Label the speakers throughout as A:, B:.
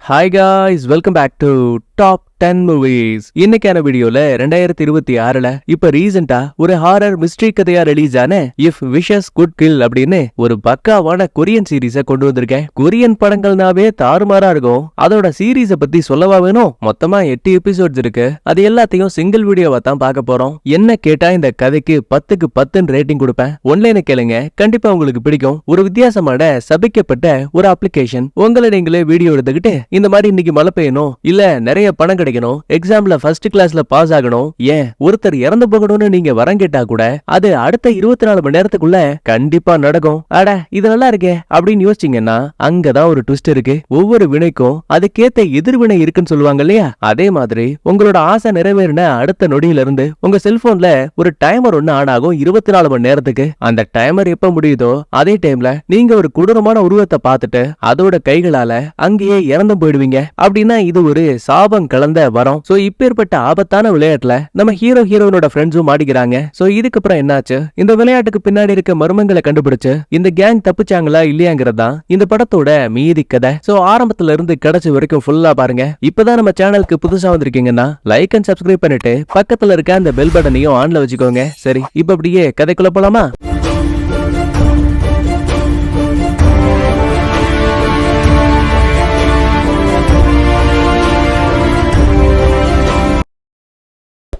A: Hi guys, welcome back to Top 10 Movies. இன்னைக்கான வீடியோல 2026ல இப்ப ரீசெண்டா ஒரு ஹாரர் மிஸ்ட்ரி கதையா ரிலீஸ் ஆன இஃப் விஷஸ் குட் கில் அப்படின்னு ஒரு பக்காவான கொரியன் சீரீஸ கொண்டு வந்திருக்கேன். கொரியன் படங்கள்னாவே தாறுமாறா இருக்கும். அதோட சீரீஸ பத்தி சொல்லவா வேணும்? மொத்தமா 8 எபிசோட்ஸ் இருக்கு. அது எல்லாத்தையும் சிங்கிள் வீடியோவா தான் பார்க்க போறோம். என்ன கேட்டா இந்த கதைக்கு 10க்கு 10 ரேட்டிங் கொடுப்பேன். ஒன்லைனை கேளுங்க, கண்டிப்பா உங்களுக்கு பிடிக்கும். ஒரு வித்தியாசமான சபிக்கப்பட்ட ஒரு அப்ளிகேஷன். உங்களை நீங்களே வீடியோ எடுத்துக்கிட்டு இந்த மாதிரி இன்னைக்கு மழை பெய்யணும், இல்ல நிறைய பணம் கிடைக்கணும், எக்ஸாம்ல ஃபர்ஸ்ட் கிளாஸ்ல பாஸ் ஆகணும், ஏன் ஒருத்தர் இறந்து போகணும்னு நீங்க வரம் கேட்டா கூட அது அடுத்த 24 மணி நேரத்துக்குள்ள கண்டிப்பா நடக்கும். அட இது நல்லா இருக்கே அப்படின்னு யோசிச்சீங்கன்னா அங்கதான் ஒரு ட்விஸ்ட் இருக்கு. ஒவ்வொரு வினைக்கும் அதுக்கேத்த எதிர்வினை இருக்குன்னு சொல்லுவாங்க இல்லையா? அதே மாதிரி உங்களோட ஆசை நிறைவேறின அடுத்த நொடியில இருந்து உங்க செல்போன்ல ஒரு டைமர் ஒண்ணு ஆன் ஆகும் 24 மணி நேரத்துக்கு. அந்த டைமர் எப்ப முடியுதோ அதே டைம்ல நீங்க ஒரு கொடூரமான உருவத்தை பார்த்துட்டு அதோட கைகளால அங்கேயே இறந்து போயிடுவீங்க. அப்படின்னா இது ஒரு சாபம் கலந்த வரம். சோ இப்பேற்பட்ட ஆபத்தான விளையாட்டுல நம்ம ஹீரோயினோட ஃப்ரெண்ட்ஸும் மாட்டிக்கிறாங்க. சோ இதுக்கப்புறம் என்னாச்சு, இந்த விளையாட்டுக்கு பின்னாடி இருக்க மர்மங்களை கண்டுபிடிச்சு இந்த கேங் தப்பிச்சாங்களா இல்லையாங்கிறதா இந்த படத்தோட மீதி கதை. சோ ஆரம்பத்துல இருந்து கடைசி வரைக்கும் ஃபுல்லா பாருங்க. இப்பதான் நம்ம சேனலுக்கு புதுசா வந்திருக்கீங்கன்னா லைக் அண்ட் சப்ஸ்கிரைப் பண்ணிட்டு பக்கத்துல இருக்க அந்த பெல் பட்டனையும் ஆன்ல வச்சுக்கோங்க. சரி, இப்ப அப்படியே கதைக்குள்ள போலாமா?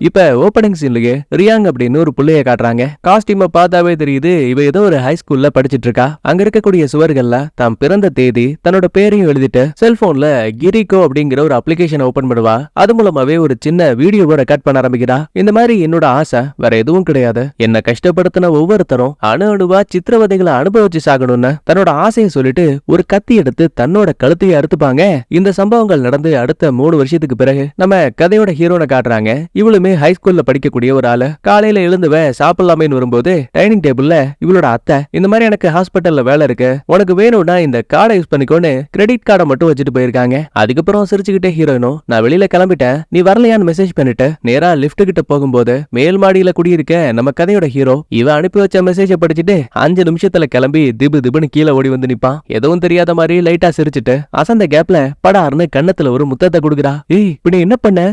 A: இப்ப ஓபனிங் சீன்லயே ரியாங் அப்படின்னு ஒரு புள்ளைய காட்டுறாங்க. காஸ்டியூமை பார்த்தாவே தெரியுது இவ ஏதோ ஒரு ஹை ஸ்கூல்ல படிச்சிட்டு இருக்கா. அங்க இருக்கக்கூடிய சுவர்கள்ல தாம் பிறந்த தேதி தன்னோட பேரையும் எழுதிட்டு செல்போன்ல கிரிகோ அப்படிங்கிற ஒரு அப்ளிகேஷன் ஓபன் பண்ணுவா. அது மூலமாவே ஒரு சின்ன வீடியோவை ரெக்கார்ட் பண்ண ஆரம்பிக்கிறா. இந்த மாதிரி என்னோட ஆசை வேற எதுவும் கிடையாது, என்ன கஷ்டப்படுத்தின ஒவ்வொருத்தரும் அணு அணுவா சித்திரவதைகளை அனுபவிச்சு சாகணும்னு தன்னோட ஆசையை சொல்லிட்டு ஒரு கத்தி எடுத்து தன்னோட கழுத்தையை அறுத்துப்பாங்க. இந்த சம்பவங்கள் நடந்து அடுத்த 3 வருஷத்துக்கு பிறகு நம்ம கதையோட ஹீரோனை காட்டுறாங்க. இவளுமே ஹை ஸ்கூல்ல படிக்கக்கூடிய ஒரு ஆளு. காலையில எழுந்துவ சாப்பிடலாமேன்னு வரும்போது டைனிங் டேபிள்ல இவளோட அத்தை இந்த மாதிரி எனக்கு ஹாஸ்பிட்டல்ல வேலை இருக்கு, உனக்கு வேணும்னா இந்த கார்டை யூஸ் பண்ணிக்கோன்னு கிரெடிட் கார்டை மட்டும் வச்சுட்டு போயிருக்காங்க. அதுக்கப்புறம் சிரிச்சுக்கிட்டே ஹீரோயினும் நான் வெளியில கிளம்பிட்டேன், நீ வரலையான்னு மெசேஜ் பண்ணிட்டு நேரா லிப்ட் கிட்ட போகும்போது மேல் மாடியில குடியிருக்க நம்ம கதையோட ஹீரோ இவ அனுப்பி வச்ச மெசேஜ படிச்சுட்டு 5 நிமிஷத்துல கிளம்பி திபு திபுன்னு கீழே ஓடி வந்து நிப்பான். எதுவும் தெரியாத மாதிரி லைட்டா சிரிச்சுட்டு அசந்த கேப்ல படார்னு கண்ணத்துல ஒரு முத்தத்தை கொடுக்குறா. ஏய் இப்படி என்ன பண்ண?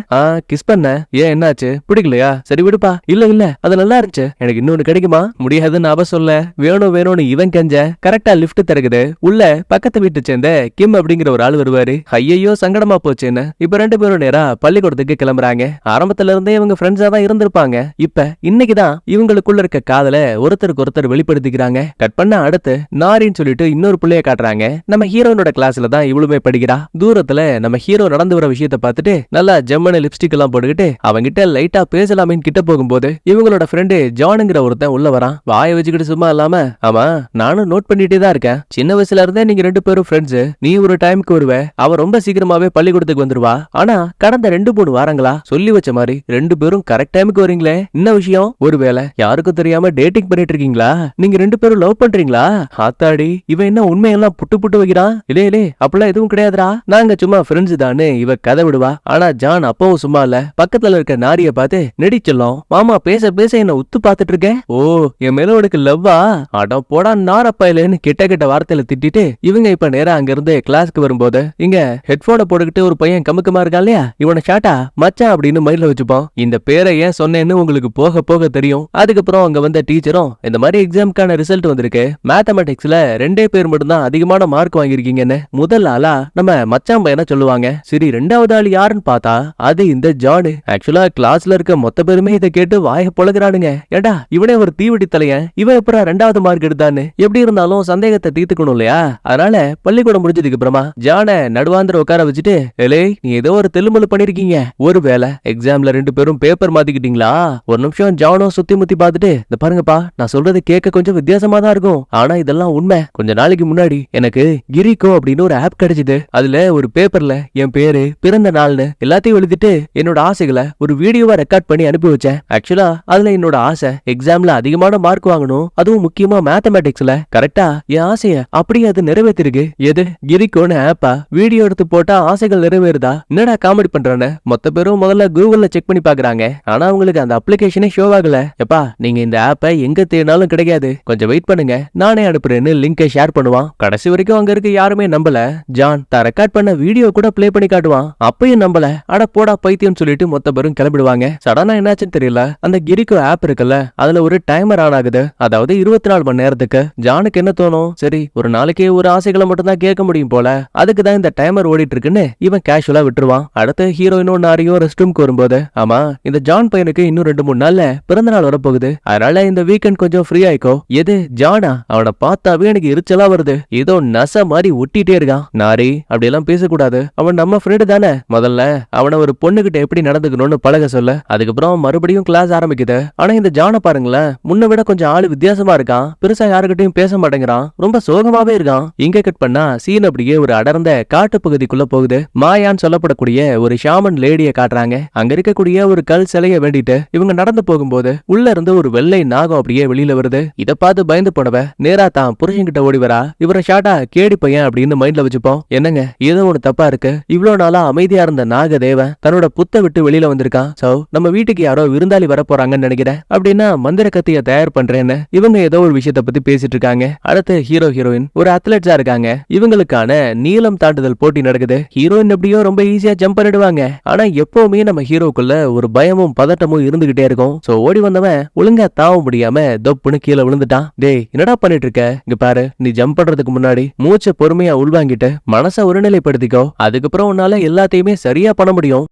A: கிஸ் பண்ண. ஏன் என்னாச்சு, பிடிக்கலையா? சரி விடுப்பா. இல்ல இல்ல அது நல்லா இருந்துச்சு, எனக்கு இன்னொன்னு கிடைக்குமா? முடியாதுன்னு அவ சொல்ல வேணும் வேணும்னு இவன் கெஞ்ச கரெக்டா லிப்ட் திறக்குது. உள்ள பக்கத்து வீட்டு சேர்ந்த கிம் அப்படிங்கிற ஒரு ஆள் வருவாரு. ஐயோ சங்கடமா போச்சுன்னு இப்ப 2 பேரும் நேரா பள்ளிக்கூடத்துக்கு கிளம்புறாங்க. ஆரம்பத்துல இருந்தே இவங்க ஃப்ரெண்ட்ஸா தான் இருந்திருப்பாங்க. இப்ப இன்னைக்குதான் இவங்களுக்குள்ள இருக்க காதல ஒருத்தருக்கு ஒருத்தர் வெளிப்படுத்திக்கிறாங்க. கட் பண்ண அடுத்து நாரின்னு சொல்லிட்டு இன்னொரு புள்ளைய காட்டுறாங்க. நம்ம ஹீரோனோட கிளாஸ்ல தான் இவளுமே படிக்கிறா. தூரத்துல நம்ம ஹீரோ நடந்து வர விஷயத்த பார்த்துட்டு நல்லா ஜம்மன லிப்ஸ்டிக் எல்லாம் போட்டுக்கிட்டு அவங்கிட்ட லைட்டா பேசலாமேன்னு கிட்ட போகும்போது இவங்களோட ஃப்ரெண்டு ஜானுங்கிற ஒருத்தன் உள்ள வரான். வாயை வச்சுக்கிட்டு சும்மா இல்லாம, ஆமா நானும் நோட் பண்ணிட்டே தான் இருக்கேன், சின்ன வயசுல இருந்தே நீங்க 2 பேரும் ஃப்ரெண்ட்ஸ், நீ ஒரு டைமுக்கு வருவ, அவ ரொம்ப சீக்கிரமாவே பள்ளிக்கூடத்துக்கு வந்துருவா, ஆனா கடந்த 2-3 வாரங்களா சொல்லி வச்ச மாதிரி 2 பேரும் கரெக்ட் டைமுக்கு வரீங்களே, என்ன விஷயம்? ஒருவேளை யாருக்கும் தெரியாம டேட்டிங் பண்ணிட்டு இருக்கீங்களா? நீங்க 2 பேரும் லவ் பண்றீங்களா? ஆத்தாடி இவன் என்ன உண்மையெல்லாம் புட்டு புட்டு வைக்கிறான். இல்லே அப்பெல்லாம் எதுவும் கிடையாதுடா, நாங்க சும்மா ஃப்ரெண்ட்ஸ் தானே இவ கதை விடுவா. ஆனா ஜான் அப்பவும் சும்மா இல்ல, பக்கத்துல இருக்க நாரிய பார்த்து நெடிச்சலாம், மாமா பேச பேச என்ன உத்து பாத்துட்டு இருக்க, ஓ என் மேல உனக்கு லவ்வா, அடம் போடா நாரப்பா இல்லன்னு கெட்ட கெட்ட வார்த்தையில திட்டிட்டு இவங்க இப்ப நேரா அங்க இருந்து கிளாஸ்க்கு வரும்போது இங்க ஹெட்போனை போட்டுக்கிட்டு ஒரு பையன் கமுக்கமா இருக்கான் இல்லையா, இவனை ஷாட்டா மச்சான் அப்படின்னு மைண்ட்ல வச்சுப்பான். இந்த பேரை ஏன் சொன்னேன்னு உங்களுக்கு போக போக தெரியும். அதுக்கப்புறம் அங்க வந்த டீச்சரும் இந்த மாதிரி எக்ஸாம்க்கான ரிசல்ட் வந்திருக்கு, மேத்தமெட்டிக்ஸ்ல 2 பேர் மட்டும் தான் அதிகமான மார்க் வாங்கிருக்கீங்கன்னு முதல் ஆளா நம்ம மச்சான் பையனை சொல்லுவாங்க. சரி 2வது ஆள் யாருன்னு பார்த்தா அது இந்த ஜானு. ஆக்சுவலா கிளாஸ்ல இருக்க மொத்த பேருமே இதை கேட்டு வாய பொழகுறானுங்க. ஏடா இவனே ஒரு தீவெட்டி தலையன், இவன் எப்ப 2வது மார்க் எடுத்தான்னு. எப்படி இருந்தாலும் சந்தேகத்தை தீர்த்துக்கணும் இல்லையா? அதனால பள்ளிக்கூடம் முடிஞ்சதுக்கு அப்புறமா ஜான நடுவாந்திர உட்கார வச்சுட்டு, ஏலே நீ ஏதோ ஒரு தெலுமுல பண்ணிருக்கீங்க, ஒருவேளை எக்ஸாம்ல 2 பேரும் பேப்பர் மாத்திக்கிட்டீங்களா? ஒரு நிமிஷம் ஜானும் சுத்தி முத்தி பார்த்துட்டு, இந்த பாருங்கப்பா நான் சொல்றது கேட்க கொஞ்சம் வித்தியாசமா தான் இருக்கும், ஆனா இதெல்லாம் உண்மை. கொஞ்ச நாளைக்கு முன்னாடி எனக்கு கிரிகோ அப்படின்னு ஒரு ஆப் கிடைச்சது. அதுல ஒரு பேப்பர்ல என் பேரு பிறந்த நாள்னு எல்லாத்தையும் எழுதிட்டு என்னோட ஆசைகளை ஒரு வீடியோ வீடியோவை ரெக்கார்ட் பண்ணி அனுப்பி வச்சேன். ஆக்சுவலா அதுல என்னோட ஆசை எக்ஸாம்ல அதிகமான மார்க் வாங்கணும், அதுவும் முக்கியமா மேத்தமேட்டிக்ஸ்ல. கரெக்டா என் ஆசைய அப்படியே அது நிறைவேற்றிருக்கு. எது கிரிக்கோன்னு ஆப்பா? வீடியோ எடுத்து போட்டா ஆசைகள் நிறைவேறுதா? என்னடா காமெடி பண்றானே? மொத்த பேரும் முதல்ல கூகுள்ல செக் பண்ணி பாக்குறாங்க, ஆனா உங்களுக்கு அந்த அப்ளிகேஷனே ஷோ ஆகல. எப்பா நீங்க இந்த ஆப்பை எங்க தேடினாலும் கிடைக்காது, கொஞ்சம் வெயிட் பண்ணுங்க, நானே அனுப்புறேன்னு லிங்கை ஷேர் பண்ணுவான். கடைசி வரைக்கும் அங்க இருக்க யாருமே நம்பல. ஜான் தான் ரெக்கார்ட் பண்ண வீடியோ கூட பிளே பண்ணி காட்டுவான், அப்பயும் நம்பல. அட போடா பைத்தியம் சொல்லிட்டு மொத்த பேரும் கிளம்பிடுவாங்க. சடனா என்னாச்சுன்னு தெரியல, அந்த கிரிக்கோ ஆப் இருக்குல்ல, அதுல ஒரு டைமர் ஆன் ஆகுது. அதாவது 24 மணி நேரத்துக்கு. ஜானுக்கு என்ன தோணும், சரி ஒரு நாளைக்கு ஒரு ஆசைகளை மட்டும் தான் கேட்க முடியும் போல, அதுக்கு தான் இந்த டைமர் ஓடிட்டு இருக்குன்னு இவன் கேஷுவலா விட்டுருவான். அடுத்து ஹீரோயினும் நாரியும் ரெஸ்ட் ரூம்க்கு வரும்போது, ஆமா இந்த ஜான் பையனுக்கு இன்னும் 2-3 நாள்ல பிறந்த நாள் வரப்போகுது, அதனால இந்த வீக்கெண்ட் கொஞ்சம் ஃப்ரீ ஆயிக்கோ. எது ஜானா? அவனை பார்த்தாவே எனக்கு எரிச்சலா வருது, ஏதோ நச மாதிரி ஒட்டிட்டே இருக்கான். நாரி அப்படி எல்லாம் பேசக்கூடாது, அவன் நம்ம ஃப்ரெண்டு தானே. முதல்ல அவனை ஒரு பொண்ணுகிட்ட எப்படி நடந்துக்கணும்னு பழக சொல்ல, அதுக்கப்புறம் மறுபடியும் கிளாஸ் ஆரம்பிக்குது. ஆனா இந்த ஜானை பாருங்களேன், முன்ன விட கொஞ்சம் ஆளு வித்தியாசமா இருக்கான், பெருசா யாருக்கிட்டையும் பேச மாட்டேங்கிறான், ரொம்ப சோகமாவே இருக்கான். இங்க கட் பண்ணா சீன் அப்படியே ஒரு அடர்ந்த காட்டு பகுதிக்குள்ள போகுது. மாயான்னு சொல்லப்படக்கூடிய ஒரு ஷாமன் லேடிய காட்டுறாங்க. அங்க இருக்கக்கூடிய ஒரு கல் சிலைய வேண்டிட்டு இவங்க நடந்து போகும்போது உள்ள இருந்து ஒரு வெள்ளை நாகம் அப்படியே வெளியில வருது. இத பார்த்து பயந்து போனவ நேரா தான் புருஷன்கிட்ட ஓடி வரா. இவரை ஷாட்டா கேடி பையன் அப்படின்னு மைண்ட்ல வச்சுப்போம். என்னங்க ஏதோ ஒண்ணு தப்பா இருக்கு, இவ்வளவு நாளா அமைதியா இருந்த நாகதேவன் தன்னோட புத்த விட்டு வெளியில வந்திருக்கான். சோ நம்ம வீட்டுக்கு யாரோ விருந்தாளி வர போறாங்கன்னு நினைக்கிறேன், அப்படின்னா மந்திர கத்திய தயார் பண்றேன்னு இவங்க ஏதோ ஒரு விஷயத்த பத்தி பேசிட்டு இருக்காங்க. அடுத்து ஹீரோ ஹீரோயின் ஒரு அத்லெட்ஸா இருக்காங்க. இவங்களுக்கான நீளம் தாண்டுதல் போட்டி நடக்குது. ஹீரோயின் எப்படியோ ரொம்ப ஈஸியா ஜம்ப் பண்ணிடுவாங்க. ஆனா எப்பவுமே நம்ம ஹீரோக்குள்ள ஒரு பயமும் பதட்டமும் இருந்துகிட்டே இருக்கும். சோ ஓடி வந்தவன் ஒழுங்கா தாவ முடியாம தொப்புன்னு கீழே விழுந்துட்டான். டேய் என்னடா பண்ணிட்டு இருக்க, இங்க பாரு, நீ ஜம்ப் பண்றதுக்கு முன்னாடி மூச்சை பொறுமையா உள்வாங்கிட்டு மனசை ஒருநிலைப்படுத்திக்கோ, அதுக்கப்புறம் உன்னால எல்லாத்தையுமே சரியா பண்ண முடியும்.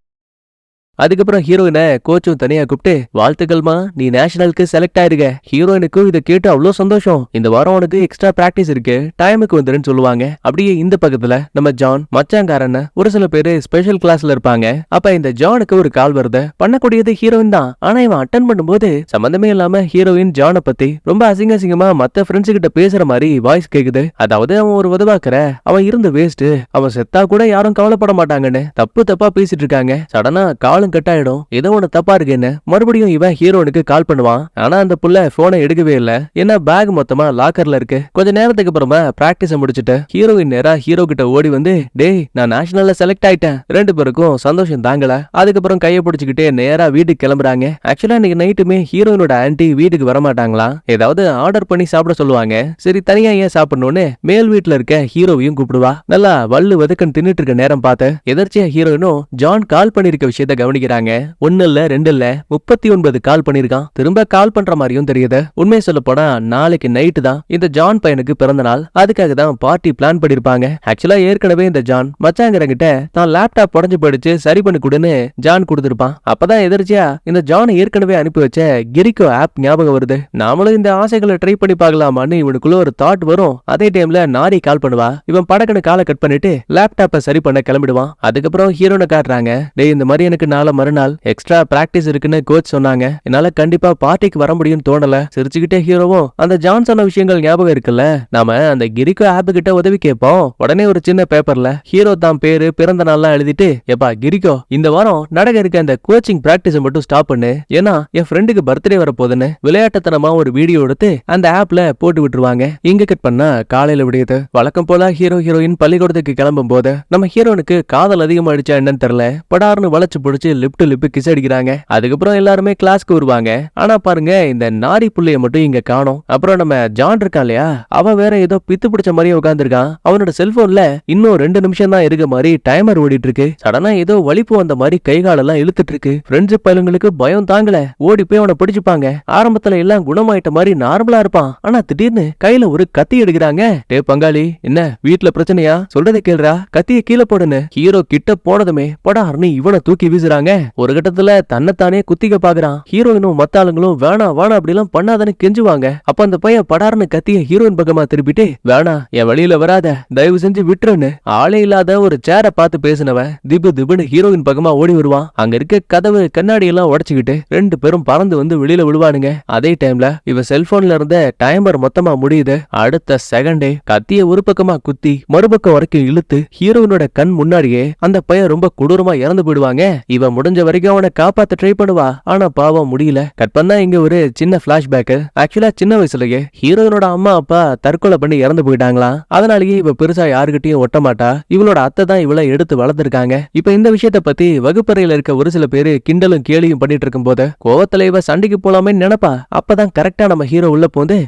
A: அதுக்கப்புறம் ஹீரோயினை கோச்சும் தனியா கூப்பிட்டு, வாழ்த்துக்கள்மா, நீ நேஷனலுக்கு செலக்ட் ஆயிருக்க. ஹீரோயினுக்கும் இதை கேட்டு அவ்வளவு சந்தோஷம். இந்த வாரம் உனக்கு எக்ஸ்ட்ரா பிராக்டிஸ் இருக்கு, டைமுக்கு வந்துருன்னு சொல்லுவாங்க. அப்படியே இந்த பக்கத்துல நம்ம ஜான் மச்சாங்காரன் ஒரு சில பேரு ஸ்பெஷல் கிளாஸ்ல இருப்பாங்க. அப்ப இந்த ஜானுக்கு ஒரு கால் வருது. பண்ணக்கூடியது ஹீரோயின் தான், ஆனா இவன் அட்டன் பண்ணும்போது சம்பந்தமே இல்லாம ஹீரோயின் ஜானை பத்தி ரொம்ப அசிங்கமா மத்த ஃப்ரெண்ட்ஸ் கிட்ட பேசுற மாதிரி வாய்ஸ் கேக்குது. அதாவது அவன் ஒரு உதவாக்குற, அவன் இருந்து வேஸ்ட், அவன் செத்தா கூட யாரும் கவலைப்பட மாட்டாங்கன்னு தப்பு தப்பா பேசிட்டு இருக்காங்க. சடனா காலும் கட் ஆயிடும், ஏதோ ஒண்ணு தப்பா இருக்குன்னு மறுபடியும் இவன் ஹீரோனுக்கு கால் பண்ணுவான். ஆனா அந்த புள்ள போனை எடுக்கவே இல்ல, ஏன்னா பேக் மொத்தமா லாக்கர்ல இருக்கு. கொஞ்ச நேரத்துக்கு அப்புறமா பிராக்டிஸ் முடிச்சுட்டு ஹீரோயின் நேரா ஹீரோ கிட்ட ஓடி வந்து, டேய் நான் நேஷனல்ல செலக்ட் ஆயிட்டேன். ரெண்டு பேருக்கும் சந்தோஷம் தாங்கல. அதுக்கப்புறம் கையை பிடிச்சுக்கிட்டே நேரா வீட்டுக்கு கிளம்புறாங்க. ஆக்சுவலா இன்னைக்கு நைட்டுமே ஹீரோயினோட ஆன்டி வீட்டுக்கு வர மாட்டாங்களா, ஏதாவது ஆர்டர் பண்ணி சாப்பிட சொல்லுவாங்க. சரி தனியா ஏன் சாப்பிடணும்னு மேல் வீட்டுல இருக்க ஹீரோவையும் கூப்பிடுவா. நல்லா வள்ளு வதக்கன் தின்னுட்டு இருக்க நேரம் பார்த்து எதர்ச்சியா ஹீரோயினும் ஜான் கால் பண்ணிருக்க விஷயத்த கவனிக்கிறாங்க. 1 இல்ல 2 இல்ல 39 கால் பண்ணிருக்கான். திரும்ப கால் பண்ற மாதிரியும் தெரியுது. உண்மையை சொல்ல போனா நாளைக்கு நைட்டு தான் இந்த ஜான் பையனுக்கு பிறந்த நாள், அதுக்காக தான் பார்ட்டி பிளான் பண்ணிருப்பாங்க. ஆக்சுவலா ஏற்கனவே இந்த ஜான் மச்சாங்கிறங்கிட்ட தான் லேப்டாப் உடைஞ்சு போயிடுச்சு, சரி பண்ணி கொடுன்னு ஜான் கொடுத்திருப்பான். அப்பதான் எதிர்ச்சியா இந்த ஜான் ஏற்கனவே அனுப்பி வச்ச கிரிக்கோ ஆப் ஞாபகம் வருது. நாமளும் இந்த ஆசைகளை ட்ரை பண்ணி பார்க்கலாமான்னு இவனுக்குள்ள ஒரு தாட் வரும். அதே டைம்ல நாரி கால் பண்ணுவா. இவன் படக்குன்னு காலை கட் பண்ணிட்டு லேப்டாப்பை சரி பண்ண கிளம்பிடுவான். அதுக்கப்புறம் ஹீரோனை காட்டுறாங்க. டேய் இந்த மாதிரி எனக்கு நாளை மறுநாள் எக்ஸ்ட்ரா பிராக்டிஸ் இருக்குன்னு கோச் சொன்னாங்க, என்னால கண்டிப்பா பார்ட்டிக்கு வர முடியும்னு தோணல. சிரிச்சுக்கிட்டே ஹீரோவும் அந்த ஜான் சொன்ன விஷயங்கள் ஞாபகம் இருக்குல்ல, நாம அந்த கிரிக்கோ ஆப் கிட்ட உதவி கேட்போம். உடனே ஒரு சின்ன பேப்பர்ல ஹீரோ தான் பேரு பிறந்த நாள்லாம் எழுதிட்டு, எப்பா கிரிக்கோ இந்த வாரம் நடக்க இருக்க அந்த கோச்சிங் பிராக்டிஸ் மட்டும் ஸ்டாப் பண்ணு, ஏன்னா என் ஃப்ரெண்டுக்கு பர்த்டே வர போதுன்னு விளையாட்டுத்தனமா ஒரு வீடியோ எடுத்து அந்த ஆப்ல போட்டு விட்டுருவாங்க. இங்க கட் பண்ணா காலையில விடியுது. வழக்கம் போல ஹீரோ ஹீரோயின் பள்ளிக்கூடத்துக்கு கிளம்பும் போது நம்ம ஹீரோனுக்கு காதல் அதிகமாயிடுச்சா என்னன்னு தெரியல, படார்னு வளைச்சு பிடிச்சு லிப்ட் லிப் கிஸ் அடிக்கிறாங்க. அதுக்கப்புறம் எல்லாருமே கிளாஸ்க்கு வருவாங்க. ஆனா பாருங்க இந்த நாரி புள்ளைய மட்டும் இங்க காணோம். அப்புறம் நம்ம ஜான் இருக்கா இல்லையா, அவன் வேற ஏதோ பித்து பிடிச்ச மாதிரியே உட்கார்ந்துருக்கான். அவனோட செல்போன்ல இன்னும் 2 நிமிஷம் தான் இருக்க மாதிரி டைமர் ஓடிட்டு இருக்கு. சடனா ஏதோ வலிப்பு வந்த மாதிரி கை காலெல்லாம் இழுத்துட்டு இருக்கு. ஃப்ரெண்ட்ஸ் பையங்களுக்கு பயம் தாங்கல, ஓடி போய் அவனை பிடிச்சுப்பாங்க. ஆரம்பத்துல எல்லாம் குணமாயிட்ட மாதிரி நார்மலா இருப்பான், ஆனா திடீர்னு கையில ஒரு கத்தி எடுக்கிறாங்க. டே பங்காளி என்ன வீட்டுல பிரச்சனையா, சொல்றதை கேளுடா, கத்திய கீழே போடுன்னு ஹீரோ கிட்ட போனதுமே படார்னு இவனை தூக்கி வீசுறாங்க. ஒரு கட்டத்துல தன்னைத்தானே குத்திக்க பாக்குறான். ஹீரோயினும் மத்த ஆளுங்களும் வேணா வேணா அப்படி எல்லாம் பண்ணாதானே கெஞ்சுவாங்க. அப்ப அந்த பையன் படார்னு கத்திய ஹீரோயின் பக்கமா திருப்பிட்டு, வேணா என் வழியில வராத, தயவு செஞ்சு விட்டுருன்னு ஆளே இல்லாத ஒரு சேரை பார்த்து பேசினவன் திபு திபுன்னு ஹீரோயின் பக்கமா ஓடி வருவான். அங்க இருக்க கதவு கண்ணாடி எல்லாம் உடைச்சுக்கிட்டு 2 பேரும் பறந்து வந்து வெளியில விழுவானுங்க. அதே டைம்ல இவ செல்போன்ல இருந்த டைமர் மொத்தமா முடியுது. அடுத்த செகண்டே கத்திய ஒரு பக்கமா குத்தி மறுபக்கம் வரைக்கும் இழுத்து ஹீரோயினோட கண் முன்னாடியே அந்த பையன் ரொம்ப கொடூரமா இறந்து போயிடுவாங்க. இவ அப்புறம் முடிஞ்ச வரைக்கும் அவனை காப்பாத்த ட்ரை பண்ணுவா. ஆனா பாவம் முடியல. கட் பண்ணா இங்க ஒரு சின்ன பிளாஷ்பேக். ஆக்சுவலா சின்ன வயசுலயே ஹீரோயினோட அம்மா அப்பா தற்கொலை பண்ணி இறந்து போயிட்டாங்களாம். அதனாலேயே இவ பெருசா யாருகிட்டயும் ஒட்ட மாட்டா. இவளோட அத்தை தான் இவளை எடுத்து வளர்த்திருக்காங்க. இப்ப இந்த விஷயத்த பத்தி வகுப்பறையில இருக்க ஒரு சில பேரு கிண்டலும் கேலியும் பண்ணிட்டு இருக்கும் போது கோவத்துல இவ சண்டைக்கு போலாமே நினைப்பா. அப்பதான் கரெக்டா நம்ம ஹீரோ உள்ள போந்து,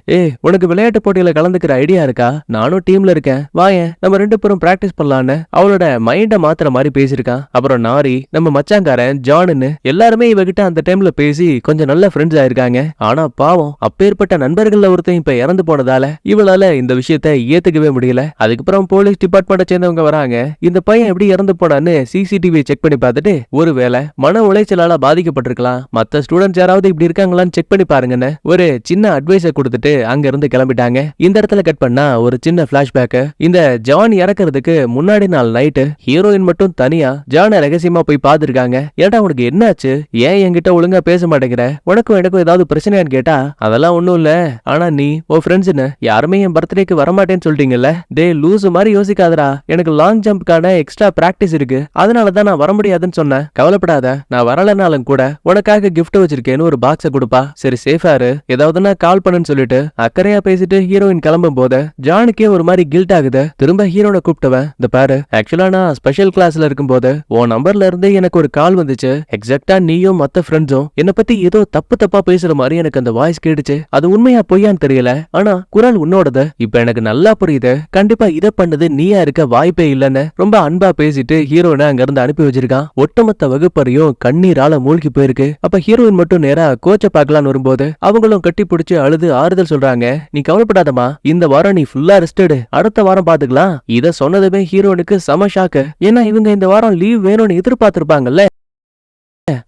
A: உனக்கு விளையாட்டு போட்டியில கலந்துக்கிற ஐடியா இருக்கா? நானும் டீம்ல இருக்கேன், வாயேன் நம்ம 2 பேரும் பிராக்டிஸ் பண்ணலான்னு அவளோட மைண்ட மாத்துற மாதிரி பேசிருக்கான். அப்புறம் நாரி, நம்ம மச்சாங்காரன் ஜான்னு எல்லாருமே இவகிட்ட அந்த டைம்ல பேசி கொஞ்சம் நல்ல ஃப்ரெண்ட்ஸ் ஆயிருக்காங்க. ஆனா பாவம் அப்பேற்பட்ட நண்பர்கள்ல ஒருத்தன் இப்ப இறந்து போனதால இவளால இந்த விஷயத்த ஏத்துக்கவே முடியல. அதுக்கப்புறம் போலீஸ் டிபார்ட்மெண்ட்டை சேர்ந்தவங்க வராங்க. இந்த பையன் எப்படி இறந்து போனான்னு சிசிடிவி செக் பண்ணி பார்த்துட்டு ஒருவேளை மன உளைச்சலால பாதிக்கப்பட்டிருக்கலாம், மத்த ஸ்டூடெண்ட்ஸ் யாராவது இப்படி இருக்காங்களான்னு செக் பண்ணி பாருங்கன்னு ஒரு சின்ன அட்வைஸை கொடுத்துட்டு அங்க இருந்து கிளம்பிட்டாங்க. இந்த இடத்துல கட் பண்ணா ஒரு சின்ன பிளாஷ்பேக். இந்த ஜான் இறக்குறதுக்கு முன்னாடி நாள் நைட்டு ஹீரோயின் மட்டும் தனியா ஜானை ரகசியமா போய் பாத்துருக்காங்க. ஏடா உனக்கு என்னாச்சு, ஏன் என்கிட்ட ஒழுங்கா பேச மாட்டேங்கிற, உனக்கும் எனக்கும் ஏதாவது பிரச்சனையான்னு கேட்டா அதெல்லாம் ஒண்ணும் இல்ல, ஆனா நீ உன் ஃப்ரெண்ட்ஸ்னு யாருமே என் பர்த்டேக்கு வரமாட்டேன்னு சொல்லிட்டீங்கல்ல. டே லூசு மாதிரி யோசிக்காதடா, எனக்கு லாங் ஜம்ப்கான எக்ஸ்ட்ரா பிராக்டிஸ் இருக்கு, அதனாலதான் நான் வர முடியாதுன்னு சொன்னேன். கவலைப்படாத, நான் வரலனாலும் கூட உனக்காக கிஃப்ட் வச்சிருக்கேன்னு ஒரு பாக்ஸ கொடுப்பா. சரி சேஃபா இரு, ஏதாவதுன்னா கால் பண்ணுன்னு சொல்லிட்டு அக்கறையா பேசிட்டு ஹீரோயின் கிளம்பும் போது ஜானுக்கே ஒரு மாதிரி கில்ட் ஆகுது. திரும்ப ஹீரோனை கூப்பிட்டவன், இந்த பாரு ஆக்சுவலா நான் ஸ்பெஷல் கிளாஸ்ல இருக்கும் போது உன் நம்பர்ல இருந்து எனக்கு ஒரு கால் வந்துச்சு. எக்ஸாக்டா நீயும் மத்த ஃப்ரெண்ட்ஸும் என்ன பத்தி ஏதோ தப்பா பேசுற மாதிரி எனக்கு அந்த வாய்ஸ் கேட்டுச்சு. அது உண்மையா பொய்யான்னு தெரியல, ஆனா குரல் உன்னோடது. இப்ப எனக்கு நல்லா புரியுது, கண்டிப்பா இத பண்ணது நீயா இருக்க வாய்ப்பே இல்லன்னு ரொம்ப அன்பா பேசிட்டு ஹீரோனை அங்க இருந்து அனுப்பி வச்சிருக்கான். ஒட்டுமொத்த வகுப்பறையும் கண்ணீரால மூழ்கி போயிருக்கு. அப்ப ஹீரோயின் மட்டும் நேரா கோச்ச பார்க்கலான்னு வரும்போது அவங்களும் கட்டி பிடிச்சு அழுது ஆறுதல் சொல்றாங்க. நீ கவலைப்படாதமா, இந்த வாரம் நீ ஃபுல்லா ரெஸ்ட் எடு, அடுத்த வாரம் பாத்துக்கலாம். இத சொன்னதுமே ஹீரோனுக்கு செம ஷாக்கு. ஏன்னா இவங்க இந்த வாரம் லீவ் வேணும்னு எதிர்பார்த்திருப்பாங்கல்ல.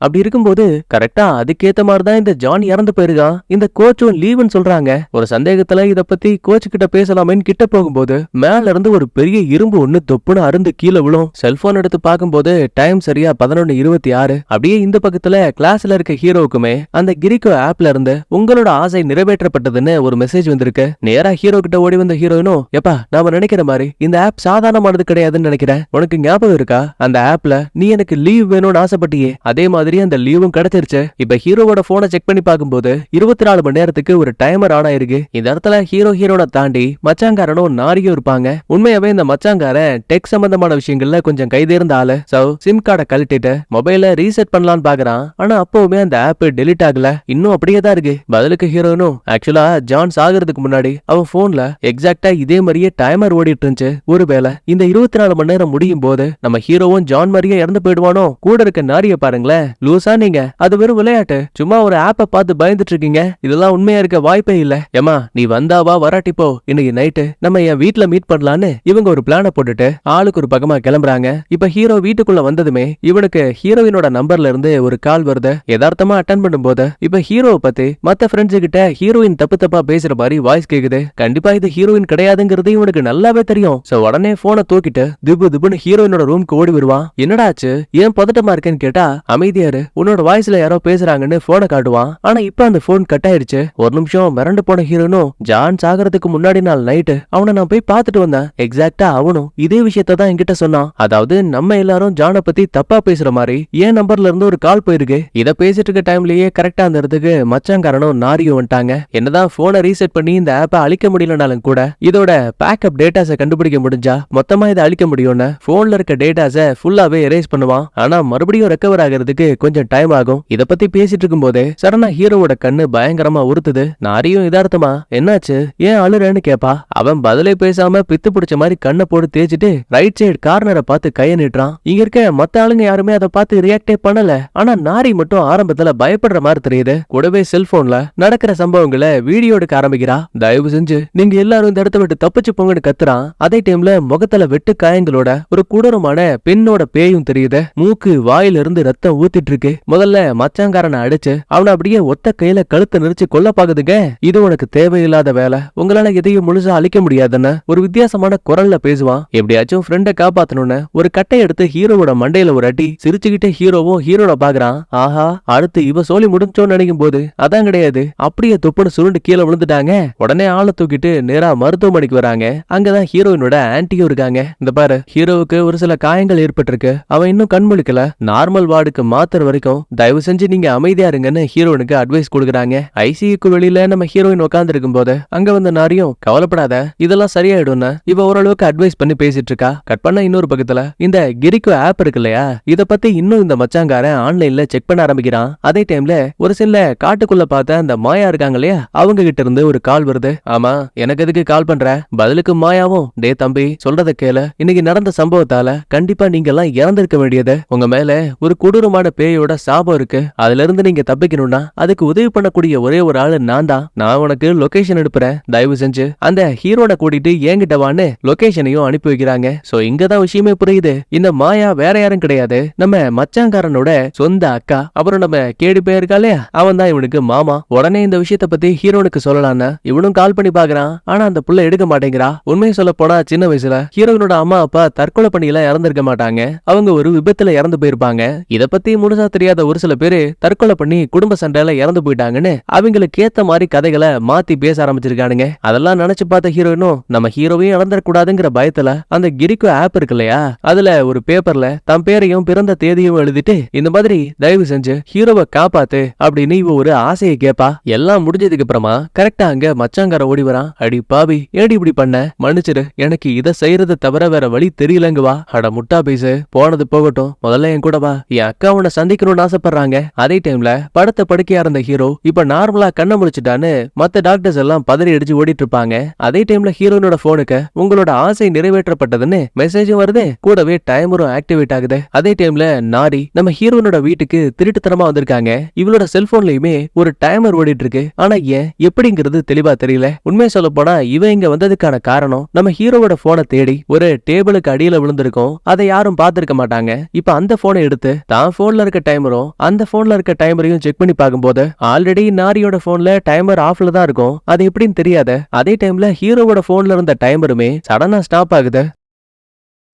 A: அப்படி இருக்கும்போது கரெக்டா அதுக்கேத்த மாதிரிதான் இந்த ஜான் இறந்து போயிருக்கான். இந்த கோச்சும் லீவுன்னு சொல்றாங்க. ஒரு சந்தேகத்துல இத பத்தி கோச்சு கிட்ட பேசலாமேன்னு கிட்ட போகும்போது மேல இருந்து ஒரு பெரிய இரும்பு ஒண்ணு தொப்புன்னு அருந்து கீழே விழும். செல்போன் எடுத்து பார்க்கும்போது டைம் சரியா 11:26. அப்படியே இந்த பக்கத்துல கிளாஸ்ல இருக்க ஹீரோவுக்குமே அந்த கிரிக்கோ ஆப்ல இருந்து உங்களோட ஆசை நிறைவேற்றப்பட்டதுன்னு ஒரு மெசேஜ் வந்திருக்கு. நேரா ஹீரோ கிட்ட ஓடி வந்த ஹீரோயினும், எப்பா நாம நினைக்கிற மாதிரி இந்த ஆப் சாதாரணமானது கிடையாதுன்னு நினைக்கிறேன். உனக்கு ஞாபகம் இருக்கா, அந்த ஆப்ல நீ எனக்கு லீவ் வேணும்னு ஆசைப்பட்டியே, அதே மாதிரி அந்த லீவும் கிடைச்சிருச்சு. இப்ப ஹீரோவோட போனை செக் பண்ணி பார்க்கும்போது 24 மணி நேரத்துக்கு ஒரு டைமர் ஆன் ஆயிருக்கு. இந்த இடத்துல ஹீரோனை தாண்டி மச்சாங்காரனும் நாரியும் இருப்பாங்க. உண்மையாவே இந்த மச்சாங்காரன் டெக் சம்பந்தமான விஷயங்கள்ல கொஞ்சம் கைதேர்ந்த ஆளு. சோ சிம் கார்டை கழட்டிட்டு மொபைல ரீசெட் பண்ணலான்னு பாக்குறான். ஆனா அப்பவுமே அந்த ஆப் டெலிட் ஆகல, இன்னும் அப்படியே தான் இருக்கு. பதிலுக்கு ஹீரோனும் ஆக்சுவலா ஜான் சாகிறதுக்கு முன்னாடி அவன் போன்ல எக்ஸாக்டா இதே மாதிரியே டைமர் ஓடிட்டு இருந்துச்சு. ஒருவேளை இந்த 24 மணி நேரம் முடியும் போது நம்ம ஹீரோவும் ஜான் மாதிரியே இறந்து போயிடுவானோ. கூட இருக்க நாரிய பாருங்களேன், லூசா நீங்க, அது வெறும் விளையாட்டு, சும்மா ஒரு ஆப்ப பார்த்து பயந்துட்டு இருக்கீங்க, இதெல்லாம் உண்மையா இருக்க வாய்ப்பே இல்ல. ஏமா நீ வந்தாவா வராட்டிப்போ இன்னைக்கு நைட்டு நம்ம என் வீட்ல மீட் பண்ணலான்னு இவங்க ஒரு பிளான போட்டுட்டு ஆளுக்கு ஒரு பக்கமா கிளம்புறாங்க. இப்ப ஹீரோ வீட்டுக்குள்ள வந்ததுமே இவனுக்கு ஹீரோயினோட நம்பர்ல இருந்து ஒரு கால் வருது. யதார்த்தமா அட்டன் பண்ணும்போது இப்ப ஹீரோவை பத்தி மத்த ஃப்ரெண்ட்ஸ் கிட்ட ஹீரோயின் தப்பா பேசுற மாதிரி வாய்ஸ் கேக்குது. கண்டிப்பா இது ஹீரோயின் கிடையாதுங்கிறது இவனுக்கு நல்லாவே தெரியும். சோ உடனே போனை தூக்கிட்டு திபுன்னு ஹீரோயினோட ரூம்க்கு ஓடி வருவான். என்னடா ஆச்சு, ஏன் பதட்டமா இருக்கேன்னு கேட்டா அமைதியாரு, உன்னோட வாய்ஸ்ல யாரோ பேசுறாங்கன்னு போனை காட்டுவான். ஆனா இப்ப அந்த போன் கட் ஆயிருச்சு. ஒரு நிமிஷம் மிரண்டு போன ஹீரோனும், ஜான் சாகிறதுக்கு முன்னாடி நாள் நைட்டு அவனை நான் போய் பார்த்துட்டு வந்தேன், எக்ஸாக்டா அவனும் இதே விஷயத்த தான் என்கிட்ட சொன்னான். அதாவது நம்ம எல்லாரும் ஜானை பத்தி தப்பா பேசுற மாதிரி என் நம்பர்ல இருந்து ஒரு கால் போயிருக்கு. இத பேசிட்டு இருக்க டைம்லயே கரெக்டா அந்த இடத்துக்கு மச்சாங்காரனும் நாரியும் வந்துட்டாங்க. என்னதான் போனை ரீசெட் பண்ணி இந்த ஆப்பை அழிக்க முடியலனாலும் கூட இதோட பேக்கப் டேட்டாஸை கண்டுபிடிக்க முடிஞ்சா மொத்தமா இதை அழிக்க முடியும்னு போன்ல இருக்க டேட்டாஸை ஃபுல்லாவே எரேஸ் பண்ணுவான். ஆனா மறுபடியும் ரெக்கவர் ஆகிறதுக்கு கொஞ்சம் டைம் ஆகும். இத பத்தி பேசிட்டு இருக்கும் போதே சடனா ஹீரோவோட கண்ணு பயங்கரமா உறுத்துது. நாரியும் யதார்த்தமா என்னாச்சு, ஏன் அழுறேன்னு கேப்பா. அவன் பதிலே பேசாம பித்து பிடிச்ச மாதிரி கண்ணை போட்டு தேய்ச்சிட்டு ரைட் சைடு கார்னரை பார்த்து கைய நீட்டுறான். இங்க இருக்க மத்த ஆளுங்க யாருமே அதை பார்த்து ரியாக்டே பண்ணல. ஆனா நாரி மட்டும் ஆரம்பத்துல பயப்படுற மாதிரி தெரியுது. கூடவே செல்போன்ல நடக்கிற சம்பவங்களை வீடியோ எடுக்க ஆரம்பிக்கிறா. தயவு செஞ்சு நீங்க எல்லாரும் இந்த இடத்த விட்டு தப்பிச்சு போங்கன்னு கத்துறான். அதே டைம்ல முகத்துல வெட்டு காயங்களோட ஒரு கொடூரமான பெண்ணோட பேயும் தெரியுது. மூக்கு வாயில இருந்து ரத்தம் ஊத்திட்டு இருக்கு. முதல்ல மச்சாங்காரனை அடிச்சு அவனை அப்படியே ஒத்த கையில கழுத்தை நெரிச்சு கொல்ல பாக்குதுங்க. இது உனக்கு தேவையில்லாத வேலை, உங்களால எதையும் முழுசா அழிக்க முடியாதுன்னு ஒரு வித்தியாசமான குரல்ல பேசுவான். எப்படியாச்சும் ஃப்ரெண்ட காப்பாத்தணும்னு ஒரு கட்டை எடுத்து ஹீரோவோட மண்டையில ஒரு அடி. சிரிச்சுக்கிட்டே ஹீரோவும் ஹீரோட பாக்குறான். ஆஹா, அடுத்து இவ சோலி முடிஞ்சோன்னு நினைக்கும் போது அதான் கிடையாது, அப்படியே தொப்புன்னு சுருண்டு கீழே விழுந்துட்டாங்க. உடனே ஆளை தூக்கிட்டு நேரா மருத்துவமனைக்கு வராங்க. அங்கதான் ஹீரோயினோட ஆன்ட்டியும் இருக்காங்க. இந்த பாரு, ஹீரோவுக்கு ஒரு சில காயங்கள் ஏற்பட்டிருக்கு, அவன் இன்னும் கண் முழிக்கல, நார்மல் வார்டுக்கு மாத்துற வரைக்கும் தயவு செஞ்சு நீங்க அமைதியா இருங்கன்னு ஹீரோயினுக்கு அட்வைஸ் கொடுக்குறாங்க. ஐசியூக்கு வெளியில நம்ம ஹீரோயின் உட்கார்ந்து இருக்கும் போது அங்க வந்த நாரியும் கவலைப்படாத இதெல்லாம் சரியாயிடும்னு இவ ஓரளவுக்கு அட்வைஸ் பண்ணி பேசிட்டு இருக்கா. கட் பண்ண இன்னொரு பக்கத்துல இந்த கிரிக்கோ ஆப் இருக்கு இல்லையா, இத பத்தி இன்னும் இந்த மச்சாங்காரன் ஆன்லைன்ல செக் பண்ண ஆரம்பிக்கிறான். அதே டைம்ல ஒரு சில காட்டுக்குள்ள பார்த்த அந்த மாயா இருக்காங்க இல்லையா, அவங்க கிட்ட இருந்து ஒரு கால் வருது. ஆமா, எனக்கு எதுக்கு கால் பண்ற? பதிலுக்கு மாயாவும், டே தம்பி சொல்றத கேளு, இன்னைக்கு நடந்த சம்பவத்தால கண்டிப்பா நீங்க எல்லாம் இறந்திருக்க வேண்டியது. உங்க மேல ஒரு கொடூரமான பேயோட சாபம் இருக்கு. அதுல இருந்து நீங்க தப்பிக்கணும்னா அதுக்கு உதவி பண்ணக்கூடிய ஒரே ஒரு ஆளு நான் தான். நான் உனக்கு லொகேஷன் அனுப்புறேன், தயவு செஞ்சு அந்த ஹீரோனை கூட்டிட்டு என்கிட்ட வான்னு லொகேஷனையும் அனுப்பி வைக்கிறாங்க. சோ இங்கதான் விஷயமே புரியுது. இந்த மாயா வேற யாரும் கிடையாது, நம்ம மச்சாங்காரனோட சொந்த அக்கா. அப்புறம் நம்ம கேடி போயிருக்காலே அவன் தான் இவனுக்கு மாமா. உடனே இந்த விஷயத்த பத்தி ஹீரோனுக்கு சொல்லலான்னு இவனும் கால் பண்ணி பாக்குறான். ஆனா அந்த புள்ள எடுக்க மாட்டேங்கிறா. உண்மையை சொல்ல போனா சின்ன வயசுல ஹீரோனோட அம்மா அப்பா தற்கொலை பண்ணியில இறந்திருக்க மாட்டாங்க, அவங்க ஒரு விபத்துல இறந்து போயிருப்பாங்க. இத பத்தி முழுசா தெரியாத ஒரு சில பேரு தற்கொலை பண்ணி குடும்ப சண்டையில இறந்து போயிட்டாங்கன்னு அவங்களுக்கு ஏத்த மாதிரி கதைகளை மாத்தி பேச ஆரம்பிச்சிருக்கானுங்க. அதெல்லாம் நினைச்சு பார்த்த ஹீரோயினும் நம்ம ஹீரோவையும் இழந்துடக்கூடாதுங்கிற பயத்துல அந்த கிரிக்கோ ஆப் இருக்கு இல்லையா, அதுல ஒரு பேப்பர்ல தம் பேரையும் பிறந்த தேதியும் எழுதிட்டு இந்த மாதிரி தயவு செஞ்சு ஹீரோவை காப்பாத்து அப்படின்னு இவ ஒரு ஆசையை கேப்பா. எல்லாம் முடிஞ்சதுக்கு அப்புறமா கரெக்டா அங்க மச்சாங்கார ஓடி வரான். அடி பாவி, ஏடி இப்படி பண்ண, மன்னிச்சிரு, எனக்கு இதை செய்யறத தவிர வேற வழி தெரியலங்க வா. அட முட்டா பேசு, போனது போகட்டும், முதல்ல என் கூட வா, என் அக்கா உன்னை சந்திக்கணும்னு ஆசைப்படுறாங்க. அதே டைம்ல படத்தை படுக்கையா இருந்த ஹீரோ இப்ப நார்மலா கண்ணை முடிச்சுட்டான்னு மத்த டாக்டர்ஸ் எல்லாம் பதறி அடிச்சு ஓடிட்டு இருப்பாங்க. அதே டைம்ல ஹீரோனோட போனுக்கு உங்களோட ஆசை நிறைவேற்றப்பட்டதுன்னு மெசேஜும் வருது, கூடவே டைமரும் ஆக்டிவேட் ஆகுது. அதே டைம்ல நாரி நம்ம ஹீரோனோட வீட்டுக்கு திருட்டுத்தனமா வந்திருக்காங்க. இவளோட செல்போன்லயுமே ஒரு டைமர் ஓடிட்டு இருக்கு. ஆனா ஏன் எப்படிங்கிறது தெளிவா தெரியல. உண்மையை சொல்ல போனா இவ இங்க வந்ததுக்கான காரணம் நம்ம ஹீரோவோட போனை தேடி ஒரு டேபிளுக்கு அடியில விழுந்திருக்கும், அதை யாரும் பார்த்திருக்க மாட்டாங்க. இப்ப அந்த போனை எடுத்து தான் போன்ல இருக்க டைமரும் அந்த போன்ல இருக்க டைமரையும் செக் பண்ணி பார்க்கும்போது ஆல்ரெடி நாரியோட போன்ல டைமர் ஆஃப்ல தான் இருக்கும். அது எப்படின்னு தெரியாத. அதே டைம்ல ஹீரோவோட போன்ல இருந்த டைமருமே சடனா ஸ்டாப் ஆகுது.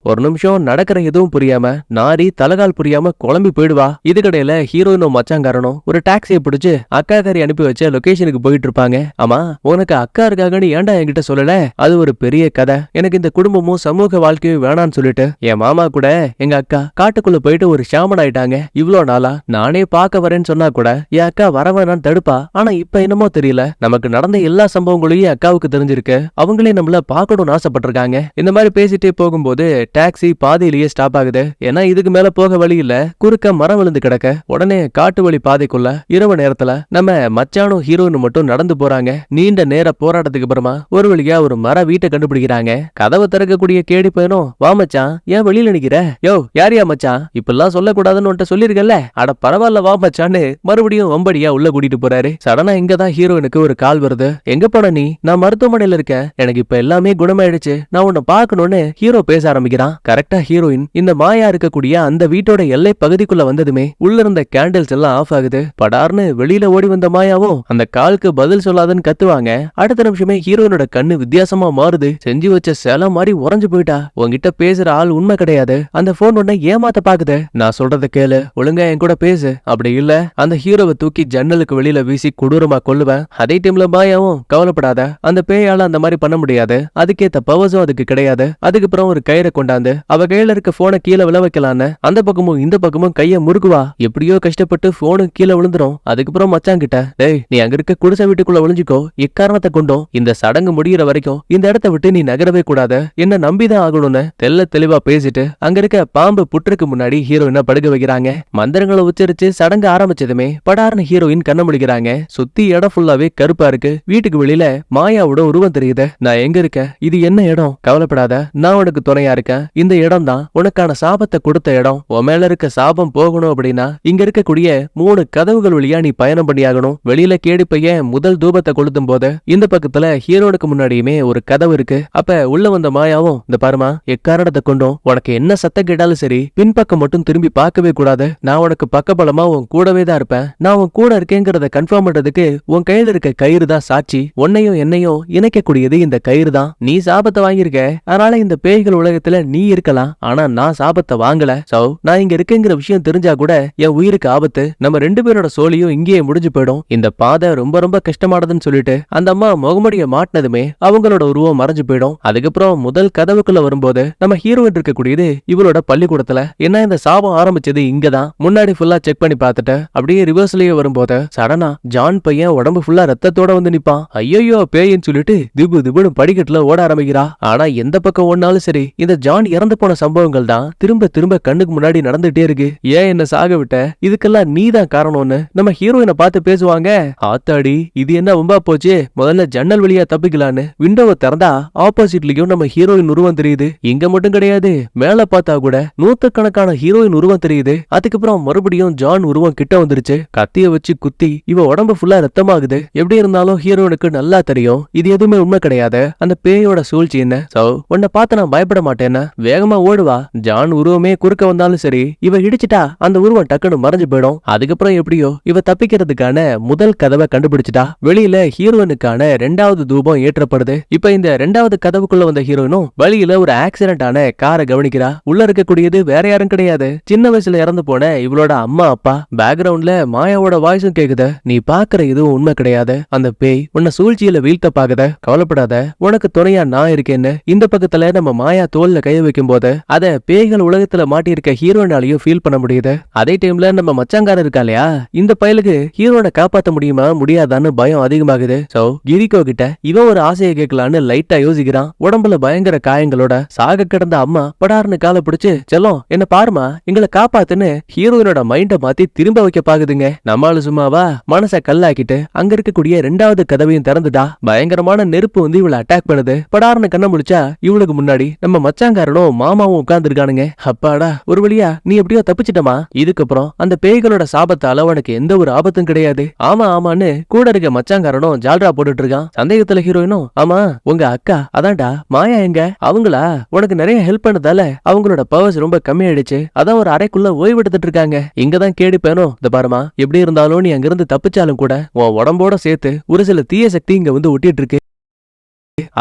A: ஒரு நிமிஷம் நடக்கிற எதுவும் புரியாம நாரி தலகால் புரியாம குழம்பி போயிடுவா. இதுக்கடையில ஹீரோயினும் மச்சாங்காரனும் ஒரு டாக்ஸியை பிடிச்சு அக்கா காரி அனுப்பி வச்ச லொகேஷனுக்கு போயிட்டு இருப்பாங்க. ஆமா, உனக்கு அக்கா இருக்காங்கன்னு ஏன்டா என்கிட்ட சொல்லல? அது ஒரு பெரிய கதை. எனக்கு இந்த குடும்பமும் சமூக வாழ்க்கையும் வேணான்னு சொல்லிட்டு என் மாமா கூட எங்க அக்கா காட்டுக்குள்ள போயிட்டு ஒரு ஷாமன் ஆயிட்டாங்க. இவ்வளவு நாளா நானே பார்க்க வரேன்னு சொன்னா கூட என் அக்கா வரவேணான்னு தடுப்பா. ஆனா இப்ப என்னமோ தெரியல, நமக்கு நடந்த எல்லா சம்பவங்களையும் அக்காவுக்கு தெரிஞ்சிருக்கு. அவங்களே நம்மள பார்க்கணும்னு ஆசைப்பட்டிருக்காங்க. இந்த மாதிரி பேசிட்டே போகும்போது டாக்ஸி பாதையிலேயே ஸ்டாப் ஆகுது. ஏன்னா இதுக்கு மேல போக வழி இல்ல, குறுக்க மரம் விழுந்து கிடக்க. உடனே காட்டு வழி பாதைக்குள்ள இரவு நேரத்துல நம்ம மச்சானும் ஹீரோயினும் மட்டும் நடந்து போறாங்க. நீண்ட நேர போராட்டத்துக்கு அப்புறமா ஒரு வழியா ஒரு மர வீட்டை கண்டுபிடிக்கிறாங்க. கதவை திறக்கக்கூடிய கேடி பையனும், வா மச்சான், ஏன் வெளியில நிக்கிற? யோ யாரியா மச்சான், இப்பெல்லாம் சொல்லக்கூடாதுன்னு சொல்லிருக்கல, அட பரவாயில்ல வா மச்சான்னு மறுபடியும் வம்படியா உள்ள கூட்டிட்டு போறாரு. சடனா இங்கதான் ஹீரோயினுக்கு ஒரு கால் வருது. எங்க போன நீ? நான் மருத்துவமனையில இருக்கேன், எனக்கு இப்ப எல்லாமே குணமாயிடுச்சு, நான் உன்னை பாக்கணும்னு ஹீரோ பேச ஆரம்பிக்கிறான். கரெக்டா ஹீரோயின் இந்த மாயா இருக்கக்கூடிய அந்த வீட்டோட எல்லை பகுதிக்குள்ள வந்ததுமே உள்ள இருந்த கேண்டில்ஸ் எல்லாம் ஆஃப் ஆகுது. படார்னு வெளியில ஓடி வந்த மாயாவும் அந்த காலுக்கு பதில் சொல்லாதன்னு கத்துவாங்க. அடுத்த நிமிஷமே ஹீரோயினோட கண்ணு வித்தியாசமா மாறுது. செஞ்சு வச்ச சேலை மாதிரி உறைஞ்சு போயிட்டா. உன்கிட்ட பேசுற ஆள் உண்மை கிடையாது, அந்த போன் உன்னை ஏமாத்த பாக்குது, நான் சொல்றத கேளு, ஒழுங்கா என் கூட பேசு, அப்படி இல்ல அந்த ஹீரோவை தூக்கி ஜன்னலுக்கு வெளியில வீசி கொடூரமா கொல்லுவேன். அதே டைம்ல மாயாவும், கவலைப்படாத, அந்த பேயால அந்த மாதிரி பண்ண முடியாது, அதுக்கேத்த பவர்ஸும் அதுக்கு கிடையாது. அதுக்கப்புறம் ஒரு கயிறை கொண்டாந்து அவ கையில இருக்க போனை கீழே விழ வைக்கலான்னு அந்த பக்கமும் இந்த பக்கமும் கைய முறுக்குவா. எப்படியோ கஷ்டப்பட்டு போனு கீழே விழுந்துரும். அதுக்கப்புறம் மச்சான் கிட்ட, டேய் நீ அங்க இருக்க குடிசை வீட்டுக்குள்ள விழுஞ்சிக்கோ, எக்காரணத்தை கொண்டோம் இந்த சடங்கு முடிகிற வரைக்கும் இந்த இடத்த விட்டு நீ நகரவே கூடாது, என்ன நம்பிதான் ஆகணும்னு தெல்ல தெளிவா பேசிட்டு அங்க இருக்க பாம்பு புற்றுக்கு முன்னாடி ஹீரோயினை படுக்க வைக்கிறாங்க. மந்திரங்களை உச்சரிச்சு சடங்கு ஆரம்பிச்சதுமே படார்னு ஹீரோயின் கண்ண முடிக்கிறாங்க. சுத்தி இடம் ஃபுல்லாவே கருப்பா இருக்கு. வீட்டுக்கு வெளியில மாயாவோட உருவம் தெரியுது. நான் எங்க இருக்கேன், இது என்ன இடம்? கவலைப்படாத, நான் உனக்கு துணையா இருக்கேன். இந்த இடம் தான் உனக்கான சாபத்தை கொடுத்த இடம். உன் மேல இருக்க சாபம் போகணும் அப்படின்னா இங்க இருக்கக்கூடிய 3 கதவுகள் வழியா நீ பயணம் பண்ணியாகணும். வெளியில கேடி பையன் முதல் தூபத்தை கொளுத்தும் போது இந்த பக்கத்துல ஹீரோனுக்கு முன்னாடியுமே ஒரு கதவு இருக்கு. அப்ப உள்ள வந்த மாயாவும், இந்த பாருமா, எக்காரணத்தை கொண்டும் உனக்கு என்ன சத்தம் கேட்டாலும் சரி பின்பக்கம் மட்டும் திரும்பி பார்க்கவே கூடாது, நான் உனக்கு பக்கபலமா உன் கூடவே தான் இருப்பேன், நான் உன் கூட இருக்கேங்கிறத கன்ஃபார்ம் பண்றதுக்கு உன் கையில இருக்க கயிறு தான் சாட்சி, உன்னையும் என்னையும் இணைக்கக்கூடியது இந்த கயிறு தான். நீ சாபத்தை வாங்கியிருக்க, அதனால இந்த பேய்கள் உலகத்துல நீ இருக்கலாம், ஆனா நான் சாபத்தை வாங்கல. சோ நான் இங்க இருக்கேங்கிற விஷயம் தெரிஞ்சா கூட என் உயிருக்கு ஆபத்து. நம்ம 2 பேரோட சோழியும் இங்கேயே முடிஞ்சு போயிடும். இந்த பாதை ரொம்ப ரொம்ப கஷ்டமானதுன்னு சொல்லிட்டு அந்த அம்மா முகமடிய மாட்டினதுமே அவங்களோட உருவம் மறைஞ்சு போயிடும். அதுக்கப்புறம் முதல் கதவுக்குள்ள வரும்போது நம்ம ஹீரோயின் இருக்கக்கூடியது இவளோட பள்ளிக்கூடத்துல. என்ன இந்த சாபம் ஆரம்பிச்சது இங்கதான். முன்னாடி ஃபுல்லா செக் பண்ணி பார்த்துட்டு அப்படியே ரிவர்ஸ்லயே வரும்போது சடனா ஜான் பையன் உடம்பு ஃபுல்லா ரத்தத்தோட வந்து நிப்பான். ஐயோ பேயின்னு சொல்லிட்டு திபு திபுன்னு படிக்கட்டுல ஓட ஆரம்பிக்கிறா. ஆனா எந்த பக்கம் ஓடினாலும் சரி இந்த ஜான் இறந்து போன சம்பவங்கள் தான் திரும்ப திரும்ப கண்ணுக்கு முன்னாடி நடந்துட்டே இருக்கு. ஏன் என்ன சாக விட்ட, இதுக்கெல்லாம் நீதான் காரணம்னு நம்ம ஹீரோயினை பார்த்து பேசுவாங்க. ஆத்தாடி இது என்ன ரொம்ப போச்சு, முதல்ல ஜன்னல் வழியா தப்பிக்கலான்னு விண்டோவை திறந்தா ஆப்போசிட்லயும் நம்ம ஹீரோயின் உருவம் தெரியுது. இங்க மட்டும் கிடையாது, மேல பார்த்தா கூட நூத்துக்கணக்கான ஹீரோயின் உருவம் தெரியுது. அதுக்கப்புறம் மறுபடியும் ஜான் உருவம் கிட்ட வந்துருச்சு. கத்திய வச்சு குத்தி இவ உடம்பு ஃபுல்லா ரத்தமாகுது. எப்படி இருந்தாலும் ஹீரோனுக்கு நல்லா தெரியும் இது எதுவுமே உண்மை கிடையாது, அந்த பேயோட சூழ்ச்சி என்ன. சோ உன்னை பார்த்து நான் பயப்பட மாட்டேன்னா வேகமா ஓடுவா. ஜான் உருவமே குறுக்க வந்தாலும் சரி இவ இடிச்சிட்டா அந்த உருவம் டக்குன்னு மறைஞ்சு போயிடும். அதுக்கப்புறம் எப்படியோ இவ தப்பிக்கிறதுக்கான முதல் கதவை கண்டுபிடிச்சிட்டா. வெளியில ஹீரோனுக்கான 2வது தூபம் ஏற்றப்படுது. இப்ப இந்த 2வது கதவுக்குள்ள வந்த ஹீரோயினும் வழியில ஒரு ஆக்சிடென்ட் ஆன காரை கவனிக்கிறா. உள்ள இருக்கக்கூடியது வேற யாரும் கிடையாது, சின்ன வயசுல இறந்து போன இவளோட அம்மா அப்பா. பேக்ரவுண்ட்ல மாயாவோட வாய்ஸும் கேக்குது. நீ பாக்குற இதுவும் உண்மை கிடையாது, அந்த பேய் உன்னை சூழ்ச்சியில வீழ்த்த பாக்குத, கவலைப்படாத உனக்கு துணையா நான் இருக்கேன்னு. இந்த பக்கத்துல நம்ம மாயா தோல்ல கை வைக்கும் போது அத பேய்கள் உலகத்துல மாட்டியிருக்க ஹீரோனாலையும் ஃபீல் பண்ண முடியுது. அதே டைம்ல நம்ம மச்சாங்காரர் இருக்கா இல்லையா, இந்த பயலுக்கு ஹீரோனை காப்பாத்த முடியுமா முடியாதான்னு பயம் அதிகமாகுது. சோ கிரிகோ கிட்ட இவன் ஒரு ஆசையை கேட்கலான்னு லைட்டா யோசிக்கிறான். உடம்புல பயங்கர காயங்களோட சாக கிடந்த அம்மா படார்னு காலை பிடிச்சு செல்லம் என்ன பாருமா எங்களை காப்பாத்துன்னு ஹீரோயினோட மைண்ட மாத்தி திரும்ப வைக்க பாக்குதுங்க. நம்மால சும்மாவா மனச கல்லாக்கிட்டு அங்க இருக்கக்கூடிய 2வது கதவையும் திறந்துட்டா. பயங்கரமான நெருப்பு வந்து இவளை அட்டாக் பண்ணுது. படார்னு கண்ண முடிச்சா இவளுக்கு முன்னாடி நம்ம மச்சாங்காரனும் மாமாவும் உட்கார்ந்து இருக்கானுங்க. அப்பாடா ஒரு வழியா நீ எப்படியோ தப்பிச்சிட்டமா. இதுக்கப்புறம் அந்த பேய்களோட சாபத்தால உனக்கு எந்த ஒரு ஆபத்தும் கிடையாது. ஆமா ஆமான்னு கூட இருக்க மச்சாங்காரனும் ஜால்ரா போட்டுட்டு இருக்கான். சந்தேகத்துல ஹீரோயினும் ஆமா உங்க அக்கா அதான்டா மாயா எங்க, அவங்களா உனக்கு நிறைய ஹெல்ப் பண்ணதால அவங்களோட பவர்ஸ் ரொம்ப கம்மியாயிடுச்சு, அதான் ஒரு அறைக்குள்ள ஓய்வு எடுத்துட்டு இருக்காங்க. இங்கதான் கேடி பேனும். இந்த பாருமா எப்படி இருந்தாலும் நீ அங்கிருந்து தப்பிச்சாலும் கூட உன் உடம்போட சேர்த்து ஒரு சில தீய சக்தி இங்க வந்து ஒட்டிட்டு இருக்கு,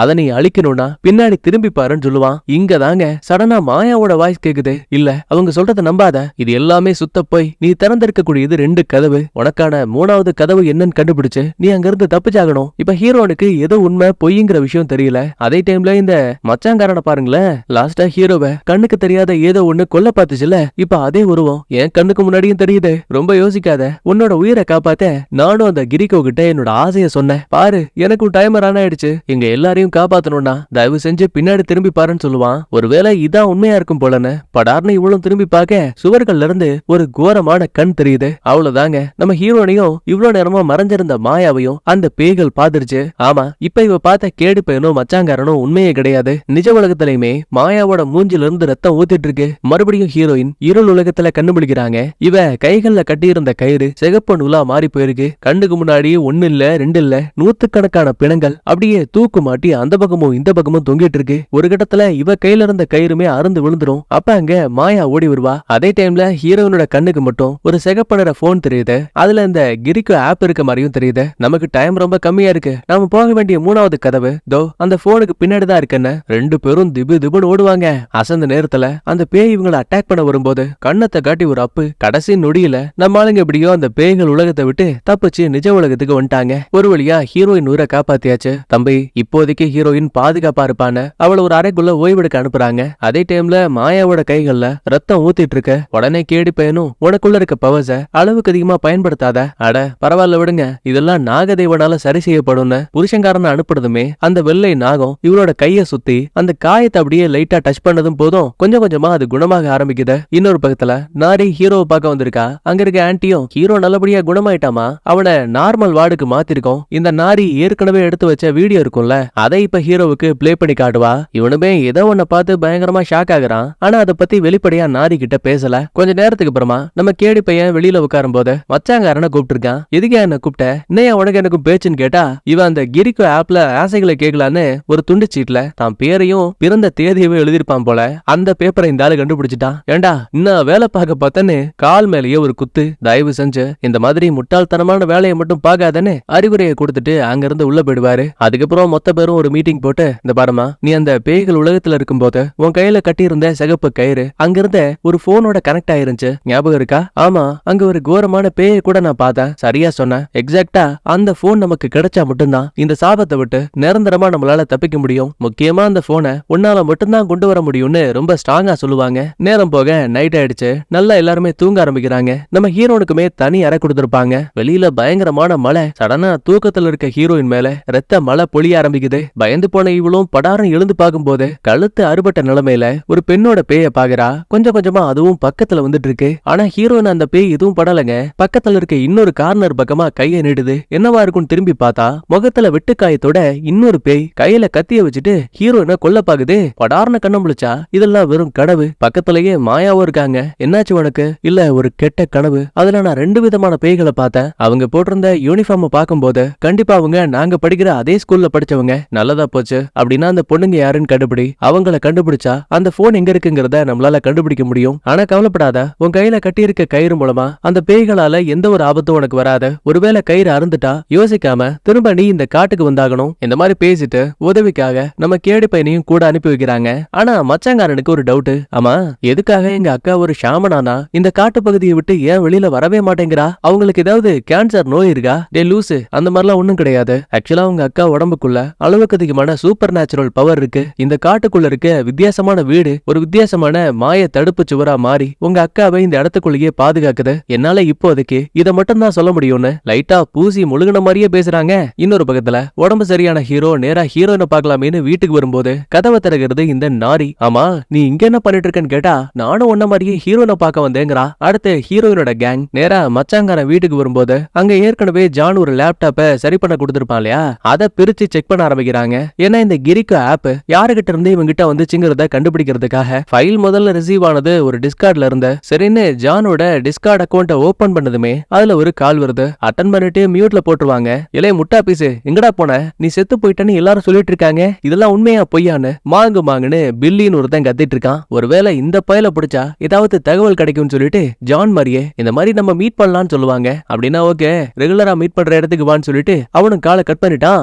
A: அதை நீ அழிக்கணும்னா பின்னாடி திரும்பி பாருன்னு சொல்லுவான். இங்க தாங்க சடனா மாயாவோட வாய்ஸ் கேக்குது. இல்ல அவங்க சொல்றத நம்பாத, இது எல்லாமே சுத்த போய். நீ திறந்திருக்க கூடியது 2 கதவு, உனக்கான 3வது கதவு என்னன்னு கண்டுபிடிச்சு நீ அங்க இருந்து தப்பிச்சாகணும். இப்ப ஹீரோனுக்கு ஏதோ உண்மை பொய்ங்கிற விஷயம் தெரியல. அதே டைம்ல இந்த மச்சாங்காரனை பாருங்களேன், லாஸ்டா ஹீரோவை கண்ணுக்கு தெரியாத ஏதோ ஒண்ணு கொல்ல பார்த்துச்சுல, இப்ப அதே உருவம் என் கண்ணுக்கு முன்னாடியும் தெரியுது. ரொம்ப யோசிக்காத, உன்னோட உயிரை காப்பாத்த நானும் அந்த கிரிகோ கிட்ட என்னோட ஆசைய சொன்னேன். பாரு எனக்கும் டைமர் ஆன் ஆயிடுச்சு, எங்க எல்லாரையும் காப்பாத்தணும்னா தயவு செஞ்சு பின்னாடி திரும்பி பாருன்னு சொல்லுவான். ஒருவேளை இதான் உண்மையா இருக்கும் போலன்னு படார்னு இவளும் திரும்பி பார்க்க சுவர்கள்ல இருந்து ஒரு கோரமான கண் தெரியுது. அவ்வளவுதாங்க நம்ம ஹீரோனையும் இவ்வளவு நேரமா மறைஞ்சிருந்த மாயாவையும் அந்த பேய்கள் பாத்துருச்சு. ஆமா இப்ப இவ பார்த்த கேடு பையனும் மச்சாங்காரனும் உண்மையே கிடையாது. நிஜ உலகத்திலயுமே மாயாவோட மூஞ்சில இருந்து ரத்தம் ஊத்திட்டு இருக்கு. மறுபடியும் ஹீரோயின் இருள் உலகத்துல கண்டுபிடிக்கிறாங்க. இவ கைகள்ல கட்டியிருந்த கயிறு சிகப்பு நூலா மாறி போயிருக்கு. கண்ணுக்கு முன்னாடி 1 இல்ல 2 இல்ல நூத்துக்கணக்கான பிணங்கள் அப்படியே தூக்கு மாட்டி அந்த பக்கமும் இந்த பக்கமும் தொங்கிட்டு இருக்கு. ஒரு கட்டத்துல இவ கையில இருந்த கயிறுமே அறுந்து விழுந்துரும். அப்ப அங்க மாயா ஓடி வருவா. அதே டைம்ல ஹீரோயினோட கண்ணுக்கு மட்டும் ஒரு சிகப்பனர போன் தெரியுது. அதுல இந்த கிரிக்கோ ஆப் இருக்க மாதிரியும் தெரியுது. நமக்கு டைம் ரொம்ப கம்மியா இருக்கு, நாம போக வேண்டிய 3வது கதவு தோ அந்த போனுக்கு பின்னாடி தான் இருக்குன்னு 2 பேரும் திபு திபுன்னு ஓடுவாங்க. அசந்த நேரத்துல அந்த பேய் இவங்களை அட்டாக் பண்ண வரும்போது கண்ணத்தை காட்டி ஒரு அப்பு. கடைசி நொடியில நம்ம ஆளுங்க எப்படியோ அந்த பேய்கள் உலகத்தை விட்டு தப்பிச்சு நிஜ உலகத்துக்கு வந்துட்டாங்க. ஒரு வழியா ஹீரோயின் ஊரை காப்பாத்தியாச்சு. தம்பி இப்போதைக்கு ஹீரோயின் பாதுகாப்பா இருப்பான்னு அவளை ஒரு அறைக்குள்ள ஓய்வெடுக்க அனுப்புறாங்க. அதே டைம்ல மாயாவோட கைகள்ல ரத்தம் ஊத்திட்டு இருக்க. உடனே கேடி பையனும் உனக்குள்ள இருக்க பவர்ஸ அளவுக்கு அதிகமா பயன்படுத்தாத, அட பரவாயில்ல விடுங்க இதெல்லாம் நாகதேவனால சரி செய்யப்படும்னு புருஷங்காரனை அனுப்புறதுமே அந்த வெள்ளை நாகம் இவளோட கைய சுத்தி அந்த காயத்தை அப்படியே லைட்டா டச் பண்ணதும் போதும் கொஞ்சம் கொஞ்சமா அது குணமாக ஆரம்பிக்குது. இன்னொரு பக்கத்துல நாரி ஹீரோவை பார்க்க வந்திருக்கா. அங்க இருக்க ஆன்ட்டியும் ஹீரோ நல்லபடியா குணமாயிட்டாமா, அவனை நார்மல் வார்டுக்கு மாத்திருக்கோம். இந்த நாரி ஏற்கனவே எடுத்து வச்ச வீடியோ இருக்கும்ல அதை இப்ப ஹீரோவுக்கு பிளே பண்ணி காட்டுவா. இவனுமே ஏதோ ஒன்ன பார்த்து பயங்கரமா ஷாக் ஆகுறான். ஆனா அதை பத்தி வெளிப்படையா நாரி கிட்ட பேசல. கொஞ்ச நேரத்துக்கு அப்புறமா நம்ம கேடி பையன் வெளியில உட்காரும் போது மச்சாங்காரனை கூப்பிட்டு இருக்கான். எதுக்கு என்ன கூப்பிட்ட, இன்னையா உனக்கு எனக்கு பேச்சுன்னு கேட்டா இவன் அந்த கிரிக்கோ ஆப்ல ஆசைகளை கேட்கலான்னு ஒரு துண்டு சீட்ல தான் பேரையும் பிறந்த தேதியவே எழுதிருப்பான் போல. அந்த பேப்பரை இந்த ஆளு கண்டுபிடிச்சிட்டான். ஏண்டா இன்னும் வேலை பார்க்க பார்த்தன்னு கால் மேலேயே ஒரு குத்து. தயவு செஞ்சு இந்த மாதிரி முட்டாள்தனமான வேலையை மட்டும் பார்க்காதன்னு அறிவுரையை கொடுத்துட்டு அங்க இருந்து உள்ள போயிடுவாரு. அதுக்கப்புறம் மொத்த பேரும் ஒரு மீட்டிங் போட்டு, இந்த பாருமா, நீ அந்த பேய்கள் உலகத்துல இருக்கும்போது உன் கையில கட்டியிருந்த சிகப்பு கயிறு அங்கிருந்த ஒரு போனோட கனெக்ட் ஆயிருந்துச்சு, ஞாபகம் இருக்கா? ஆமா, அங்க ஒரு கோரமான பேயை கூட நான் பார்த்தேன். சரியா சொன்ன. எக்ஸாக்டா அந்த போன் நமக்கு கிடைச்சா மட்டும்தான் இந்த சாபத்தை விட்டு நிரந்தரமா நம்மளால தப்பிக்க முடியும். முக்கியமா அந்த போனை உன்னால மட்டும்தான் கொண்டு வர முடியும்னு ரொம்ப ஸ்ட்ராங்கா சொல்லுவாங்க. நேரம் போக நைட் ஆயிடுச்சு. நல்லா எல்லாருமே தூங்க ஆரம்பிக்கிறாங்க. நம்ம ஹீரோனுக்குமே தனி அறை கொடுத்திருப்பாங்க. வெளியில பயங்கரமான மழை. சடனா தூக்கத்துல இருக்க ஹீரோயின் மேல ரத்த மழை பொழிய ஆரம்பிக்குது. பயந்து போன இவளும் படாரம் எழுந்து பார்க்கும்போது கழுத்து அறுபட்ட நிலைமையில ஒரு பெண்ணோட பேய பாக்குறா. கொஞ்சம் கொஞ்சமா அதுவும் பக்கத்துல வந்துட்டு இருக்கு. ஆனா ஹீரோயின் அந்த பேய் எதுவும் படலங்க. பக்கத்துல இருக்க இன்னொரு கார்னர் பக்கமா கைய நீடுது. என்னவா இருக்கும்னு திரும்பி பார்த்தா முகத்துல வெட்டுக்காயத்தோட இன்னொரு பேய் கையில கத்திய வச்சுட்டு ஹீரோயினை கொல்ல பாக்குது. படார்னு கண்ணம் முழிச்சா இதெல்லாம் வெறும் கனவு. பக்கத்திலேயே மாயாவும் இருக்காங்க. என்னாச்சு உனக்கு? இல்ல, ஒரு கெட்ட கனவு. அதுல நான் 2 விதமான பேய்களை பார்த்தேன். அவங்க போட்டிருந்த யூனிஃபார்ம் பார்க்கும்போது கண்டிப்பா அவங்க நாங்க படிக்கிற அதே ஸ்கூல்ல படிச்சவங்க. நல்லதா போச்சு. அப்படின்னா அந்த பொண்ணுங்க யாருன்னு கண்டுபிடி. அவங்கள கண்டுபிடிச்சா அந்த போன் எங்க இருக்குங்கிறத நம்மளால கண்டுபிடிக்க முடியும். ஆனா கவலைப்படாத, உன் கையில கட்டியிருக்க கயிறு மூலமா அந்த பேய்களால எந்த ஒரு ஆபத்தும் உனக்கு வராது. ஒருவேளை கயிறு அறுந்துட்டா யோசிக்காம திரும்ப நீ இந்த காட்டுக்கு வந்தாகணும். இந்த மாதிரி பேசிட்டு உதவிக்காக நம்ம கேடி பையனையும் கூட அனுப்பி வைக்கிறாங்க. ஆனா மச்சாங்காரனுக்கு ஒரு டவுட். ஆமா, எதுக்காக எங்க அக்கா ஒரு ஷாமனானா இந்த காட்டு பகுதியை விட்டு ஏன் வெளியில வரவே மாட்டேங்கிறா? அவங்களுக்கு ஏதாவது கேன்சர் நோய் இருக்கா? டே லூசு, அந்த மாதிரிலாம் ஒண்ணும் கிடையாது. ஆக்சுவலா உங்க அக்கா உடம்புக்குள்ள அளவுக்கு அதிகமான சூப்பர் நேச்சுரல் பவர் இருக்கு. இந்த காட்டுக்குள்ள இருக்க வித்தியாசமான வீடு ஒரு வித்தியாசமான மாய தடுப்பு சுவரா மாறி உங்க அக்காவை இந்த இடத்துக்குள்ளேயே பாதுகாக்குது. என்னால இப்போதைக்கு இதை மட்டும் தான் சொல்ல முடியும்னு லைட்டா பூசி முழுகின மாதிரியே பேசுறாங்க. இன்னொரு பக்கத்துல உடம்பு சரியான ஹீரோ நேரா ஹீரோயினை பார்க்கலாமேன்னு வீட்டுக்கு வரும்போது கதவை திறக்கிறது இந்த நாரி. ஆமா, நீ இங்க என்ன பண்ணிட்டு இருக்கன்னு கேட்டா நானும் உன்ன மாதிரியே ஹீரோயினை பார்க்க வந்தேங்கிறா. அடுத்து ஹீரோயினோட கேங் நேரா மச்சாங்காரன் வீட்டுக்கு வரும்போது அங்க ஏற்கனவே ஜான் ஒரு லேப்டாப்பை சரி பண்ண கொடுத்திருப்பான் இல்லையா, அதை பிரிச்சு செக் பண்ண ஆரம்பிக்கிறாங்க. ஏன்னா இந்த கிரிக்கோ ஆப் யாருகிட்ட இருந்து இவங்கிட்ட வந்துச்சுங்கிறத கண்டுபிடிக்கிறதுக்காக ஃபைல் முதல்ல ரிசீவ் ஆனது ஒரு டிஸ்கார்ட்ல இருந்து. சரின்னு ஜானோட டிஸ்கார்ட் அக்கௌண்ட்டை ஓபன் பண்ணதுமே அதுல ஒரு கால் வருது. அட்டன் பண்ணிட்டு மியூட்ல போட்டுருவாங்க. இளைய முட்டா பீஸு, எங்கடா போன? நீ செத்து போயிட்டன்னு எல்லாரும் சொல்லிட்டு இருக்காங்க. இதெல்லாம் உண்மையா பொய்யான்னு மாங்குன்னு பில்லின்னு ஒருத்தன் கத்திட்டு இருக்கான். ஒருவேளை இந்த பயல பிடிச்சா ஏதாவது தகவல் கிடைக்கும்னு சொல்லிட்டு ஜான் மாதிரியே இந்த மாதிரி நம்ம மீட் பண்ணலாம்னு சொல்லுவாங்க. அப்படின்னா ஓகே, ரெகுலரா மீட் பண்ற இடத்துக்கு வான்னு சொல்லிட்டு அவனும் காலை கட் பண்ணிட்டான்.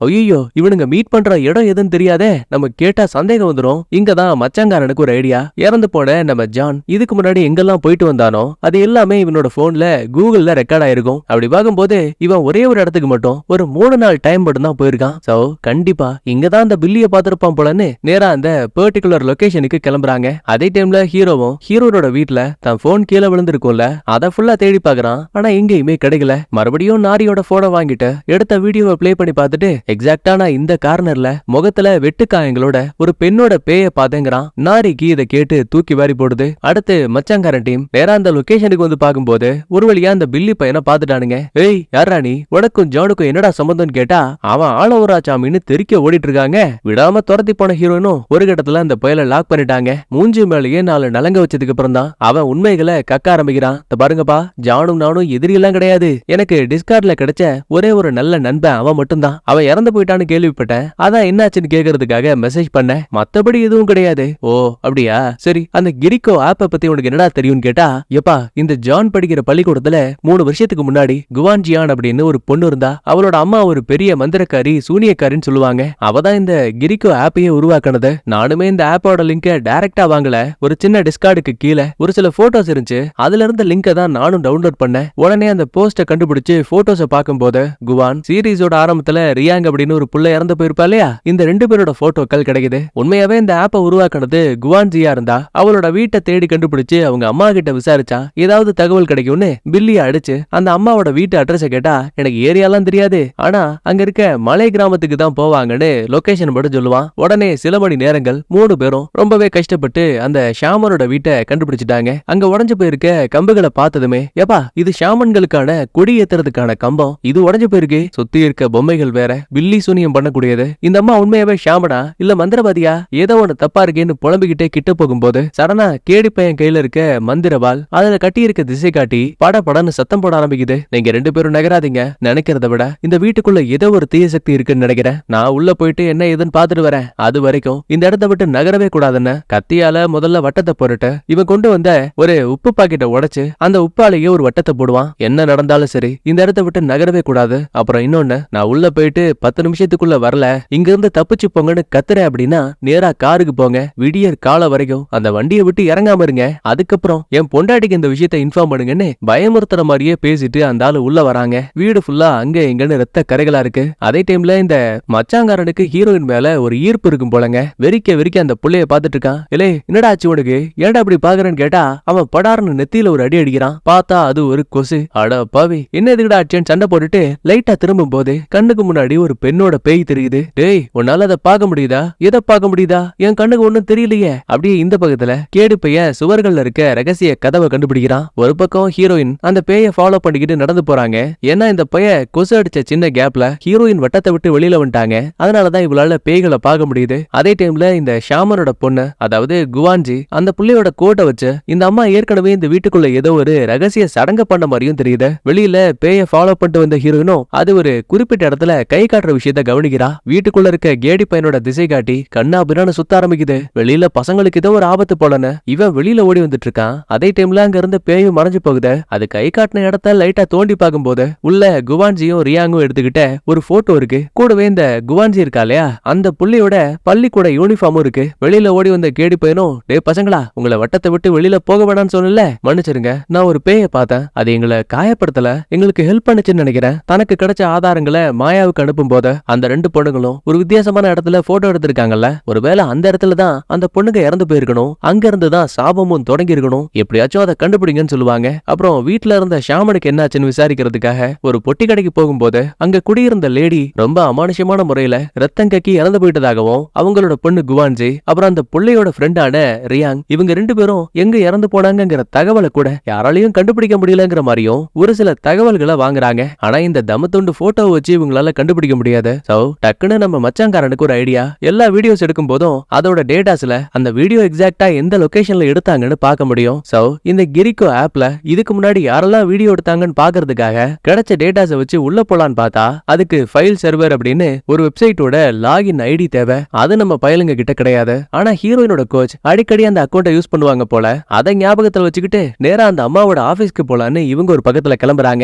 A: ஐயோ, இவனுங்க மீட் பண்ற இடம் எதுன்னு தெரியாதே, நம்ம கேட்டா சந்தேகம் வந்துரும். இங்கதான் மச்சாங்காரனுக்கு ஒரு ஐடியா. இறந்து போன நம்ம ஜான் இதுக்கு முன்னாடி எங்கெல்லாம் போயிட்டு வந்தானோ அது எல்லாமே இவனோட போன்ல கூகுள்ல ரெக்கார்ட் ஆயிருக்கும். அப்படி பார்க்கும்போது இவன் ஒரே ஒரு இடத்துக்கு மட்டும் ஒரு 3 நாள் டைம் மட்டும் தான் போயிருக்கான். சோ கண்டிப்பா இங்கதான் அந்த பில்லிய பாத்திருப்பான் போலன்னு நேரா அந்த பர்டிகுலர் லொகேஷனுக்கு கிளம்புறாங்க. அதே டைம்ல ஹீரோவும் ஹீரோனோட வீட்டுல தன் போன் கீழே விழுந்திருக்கும்ல, அதை ஃபுல்லா தேடி பாக்குறான். ஆனா எங்கேயுமே கிடைக்கல. மறுபடியும் நாரியோட போனை வாங்கிட்டு எடுத்த வீடியோவை பிளே பண்ணி பார்த்துட்டு எக்ஸாக்டா நான் இந்த கார்னர்ல முகத்துல வெட்டுக்காயங்களோட ஒரு பெண்ணோட பேய பாத்தேங்கிறான். நாரிக்கு இதை கேட்டு தூக்கி வாரி போடுது. அடுத்து மச்சாங்காரன் டீம் நேரா அந்த லொகேஷனுக்கு வந்து பாக்கும்போது ஒரு வழியா அந்த பில்லி பையனை பாத்துட்டானுங்க. ஏய் யாரா நீ? உனக்கும் ஜானுக்கும் என்னடா சம்பந்தம்னு கேட்டா அவன் ஆளவராச்சாமின்னு தெரிக்க ஓடிட்டு இருக்காங்க. விடாம துரத்தி போன ஹீரோயினும் ஒரு கட்டத்துல அந்த பயலை லாக் பண்ணிட்டாங்க. மூஞ்சி மேலேயே 4 நலங்க வச்சதுக்கு அப்புறம் தான் அவன் உண்மைகளை கக்க ஆரம்பிக்கிறான். பாருங்கப்பா, ஜானும் நானும் எதிரி எல்லாம் கிடையாது. எனக்கு டிஸ்கார்ட்ல கிடைச்ச ஒரே ஒரு நல்ல நண்பன் அவன் மட்டும்தான். அவன் இறந்து போயிட்டான்னு கேள்விப்பட்டேன். அதான் என்னாச்சுன்னு கேக்குறதுக்காக மெசேஜ் பண்ண, மத்தபடி எதுவும் கிடையாது. ஓ அப்படியா, சரி. அந்த கிரிக்கோ ஆப்ப பத்தி உனக்கு என்னடா தெரியும்னு கேட்டா, எப்பா இந்த ஜான் படிக்கிற பள்ளிக்கூடத்துல 3 வருஷத்துக்கு முன்னாடி குவான்ஜியான் அப்படின்னு ஒரு பொண்ணு இருந்தா. அவளோட அம்மா ஒரு பெரிய மந்திரக்காரி, சூனியக்காரின்னு சொல்லுவாங்க. அவதான் இந்த கிரிக்கோ ஆப்பையே உருவாக்குனது. நானுமே இந்த ஆப்போட லிங்க டைரக்டா வாங்கல. ஒரு சின்ன டிஸ்கார்டுக்கு கீழே ஒரு சில போட்டோஸ் இருந்துச்சு. அதுல இருந்த லிங்கை தான் நானும் டவுன்லோட் பண்ணேன். உடனே அந்த போஸ்ட கண்டுபிடிச்சு போட்டோஸை பார்க்கும்போது குவான் சீரீஸோட ஆரம்பத்துல ரியாங் அப்படின்னு ஒரு புள்ள இறந்து போயிருப்பா இல்லையா, இந்த 2 பேரோட போட்டோக்கள் கிடைக்குது. உண்மையாவே இந்த ஆப்பை உருவாக்குனது குவான்ஜியா இருந்தா அவளோட வீட்டை தேடி கண்டுபிடிச்சு அவங்க அம்மா கிட்ட விசாரிச்சா ஏதாவது தகவல் கிடைக்கும்னு பில்லிய அடிச்சு அந்த அம்மாவோட வீட்டு அட்ரஸை கேட்டா, எனக்கு ஏரியாலாம் தெரியாது, ஆனா அங்க இருக்க மலை கிராமத்துக்கு தான் போவாங்கன்னு லொகேஷன் மட்டும் சொல்லுவான். உடனே சில மணி நேரங்கள் 3 பேரும் ரொம்பவே கஷ்டப்பட்டு அந்த ஷாமனோட வீட்டை கண்டுபிடிச்சிட்டாங்க. அங்க உடஞ்சு போயிருக்க கம்புகளை பார்த்ததுமே, ஏப்பா இது ஷாமன்களுக்கான கொடி ஏத்துறதுக்கான கம்பம், இது உடஞ்சு போயிருக்கு. சுத்தி இருக்க பொம்மைகள் வேற பில்லி சூனியம் பண்ணக்கூடியது. இந்த அம்மா உண்மையாவே ஷாமனா இல்ல மந்திரவாதியா? ஏதோ ஒண்ணு தப்பா இருக்கேன்னு புலம்பிக்கிட்டே கிட்ட போகும்போது சடனா கேடி பையன் கையில இருக்க மந்திரவால் அதுல கட்டி இருக்க திசை காட்டி படன்னு சத்தம் போட ஆரம்பிக்குது. நீங்க 2 பேரும் நகராதீங்க. நினைக்கிறத விட இந்த வீட்டுக்குள்ள ஏதோ ஒரு தீய சக்தி இருக்குன்னு நினைக்கிறேன். நான் உள்ள போயிட்டு என்ன ஏதுன்னு பாத்துட்டு வரேன். அது வரைக்கும் இந்த இடத்த விட்டு நகரவே கூடாதுன்னு கத்தியால முதல்ல வட்டத்தை போட்டுட்டு இவன் கொண்டு வந்த ஒரு உப்பு பாக்கெட்டை உடைச்சு அந்த உப்பாலேயே ஒரு வட்டத்தை போடுவான். என்ன நடந்தாலும் சரி இந்த இடத்த விட்டு நகரவே கூடாது. அப்புறம் இன்னொன்னு, நான் உள்ள போயிட்டு 10 நிமிஷத்துக்குள்ள வரல, இங்க இருந்து தப்பிச்சு போங்கன்னு கத்துறேன் அப்படின்னா நேரா காருக்கு போங்க, விடியற் கால வரைக்கும் அந்த வண்டியை விட்டு இறங்காம இருங்க, அதுக்கப்புறம் என் பொண்டாட்டிக்கு இந்த விஷயத்தை இன்ஃபார்ம் பண்ணுங்கன்னு பயமுறுத்துற மாதிரியே பேசிட்டு அந்த ஆளு உள்ள வராங்க. வீடு ஃபுல்லா அங்க இங்கன்னு ரத்த கரைகளா இருக்கு. அதே டைம்ல இந்த மச்சாங்காரனுக்கு ஹீரோயின் மேல ஒரு ஈர்ப்பு இருக்கும் போலங்க. வெறிக்க வெறிக்க அந்த புள்ளைய பாத்துட்டு இருக்கான். இல்லே என்னடா ஆச்சு உனக்கு, ஏன்டா அப்படி பாக்குறேன்னு கேட்டா அவன் படார்னு நெத்தியில ஒரு அடி அடிக்கிறான். பார்த்தா அது ஒரு கொசு. அட பாவி, என்ன எதுக்குடா ஆச்சுன்னு சண்டை போட்டுட்டு லைட்டா திரும்பும் போது கண்ணுக்கு முன்னாடி ஒரு பெண்ணோட பேய் தெரியுது. டேய் உன்னால அதை பார்க்க முடியுதா, எதை பார்க்க முடியுதா, என் கண்ணுக்கு ஒண்ணும் தெரியலையே. அப்படியே இந்த பக்கத்துல கேடு பையன் சுவர்கள்ல இருக்க ரகசிய கதவை கண்டுபிடிக்கிறான். ஒரு பக்கம் ஹீரோயின் அந்த பேயை ஃபாலோ பண்ணிக்கிட்டு நடந்து போறாங்க. ஏன்னா இந்த பைய கொசு அடிச்ச சின்ன கேப்ல ஹீரோயின் வட்டத்தை விட்டு வெளியில வந்துட்டாங்க. அதனாலதான் இவளால பேய்களை பார்க்க முடியுது. அதே டைம்ல இந்த ஷாமனோட பொண்ணு, அதாவது குவான்ஜி, அந்த புள்ளையோட கோட்டை வச்சு இந்த அம்மா ஏற்கனவே இந்த வீட்டுக்குள்ள ஏதோ ஒரு ரகசிய சடங்க பண்ண மாதிரியும் தெரியுது. வெளியில பேய ஃபாலோ பண்ணிட்டு வந்த ஹீரோயினும் அது ஒரு குறிப்பிட்ட இடத்துல கை காட்டுற விஷயத்த கவனிக்கிறா. வீட்டுக்குள்ள இருக்க கேடி பையனோட திசை காட்டி கண்ணா பின்னான்னு சுத்த ஆரம்பிக்குது. வெளியில பசங்களுக்கு ஏதோ ஒரு ஆபத்து போலன்னு இவன் வெளியில ஓடி வந்துட்டு இருக்கான். அதே டைம்ல அங்க இருந்த பேயும் மறைஞ்சு போகுது. அது கை காட்டின இடத்த லைட்டா தோண்டி பார்க்கும் போது உள்ள குவான்ஜியும் ரியாங்கும் எடுத்துக்கிட்ட ஒரு போட்டோ இருக்கு. கூடவே இந்த குவான்ஜி இருக்கா இல்லையா, அந்த புள்ளியோட பள்ளிக்கூட யூனிஃபார்மும் இருக்கு. வெளியில ஓடி வந்த கேடி பையனும், டே பசங்களா, உங்களை வட்டத்தை விட்டு வெளியில போக வேணாம்னு சொன்னல, மன்னிச்சிருங்க, நான் ஒரு பேயை பார்த்தேன், அது எங்களை காயப்படுத்தல, எங்களுக்கு ஹெல்ப் பண்ணுச்சுன்னு நினைக்கிறேன். தனக்கு கிடைச்ச ஆதாரங்களை மாயாவுக்கு அனுப்பும் போது அந்த 2 பொண்ணுங்களும் ஒரு வித்தியாசமான இடத்துல போட்டோ எடுத்திருக்காங்கல்ல, ஒருவேளை அந்த இடத்துல தான் அந்த பொண்ணுங்க இறந்து போயிருக்கணும், அங்க இருந்து தான் சாபமும் தொடங்கி இருக்கணும், எப்படியாச்சும் அதை கண்டுபிடிங்கன்னு சொல்லுவாங்க. அப்புறம் வீட்டுல இருந்த ஷாமனுக்கு என்னாச்சுன்னு விசாரிக்கிறதுக்காக ஒரு பொட்டி கடைக்கு போகும்போது அங்க குடியிருந்த லேடி ரொம்ப அமானுஷமான முறையில ரத்தம் கக்கி இறந்து போயிட்டதாகவும் அவங்களோட பொண்ணு குவான்ஜி அப்புறம் அந்த புள்ளையோட ஃப்ரெண்டான ரியாங் இவங்க 2 பேரும் எங்க இறந்து போனாங்கிற தகவலை கூட யாராலையும் கண்டுபிடிக்க முடியலங்கிற மாதிரியும் ஒரு சில தகவல்களை வாங்குறாங்க. ஆனா இந்த தமத்துண்டு போட்டோ வச்சு இவங்களால கண்டுபிடிக்க முடியாது. சோ டக்குன்னு நம்ம மச்சாங்காரனுக்கு ஒரு ஐடியா. எல்லா வீடியோஸ் எடுக்கும் போதும் அதோட டேட்டாஸ்ல அந்த வீடியோ எக்ஸாக்ட்டா எந்த லொகேஷன்ல எடுத்தாங்கன்னு பார்க்க முடியும். சோ இந்த கிரிக்கோ ஆப்ல இதுக்கு முன்னாடி யாரெல்லாம் வீடியோ எடுத்தாங்கன்னு பாக்குறதுக்காக கிடைச்ச டேட்டாஸை வச்சு உள்ள போலான்னு பார்த்தா அதுக்கு ஃபைல் சர்வர் அப்படின்னு ஒரு வெப்சைட்டோட லாகின் ஐடி தேவை. அது நம்ம பயலுங்க கிட்ட கிடையாது. ஆனா ஹீரோயினோட கோச் அடிக்கடி அந்த அக்கௌண்ட்டை யூஸ் பண்ணுவாங்க போல. அதை ஞாபகத்துல வச்சுக்கிட்டு நேரா அந்த அம்மாவோட ஆபீஸ்க்கு போலான்னு இவங்க ஒரு பக்கத்துல கிளம்புறாங்க.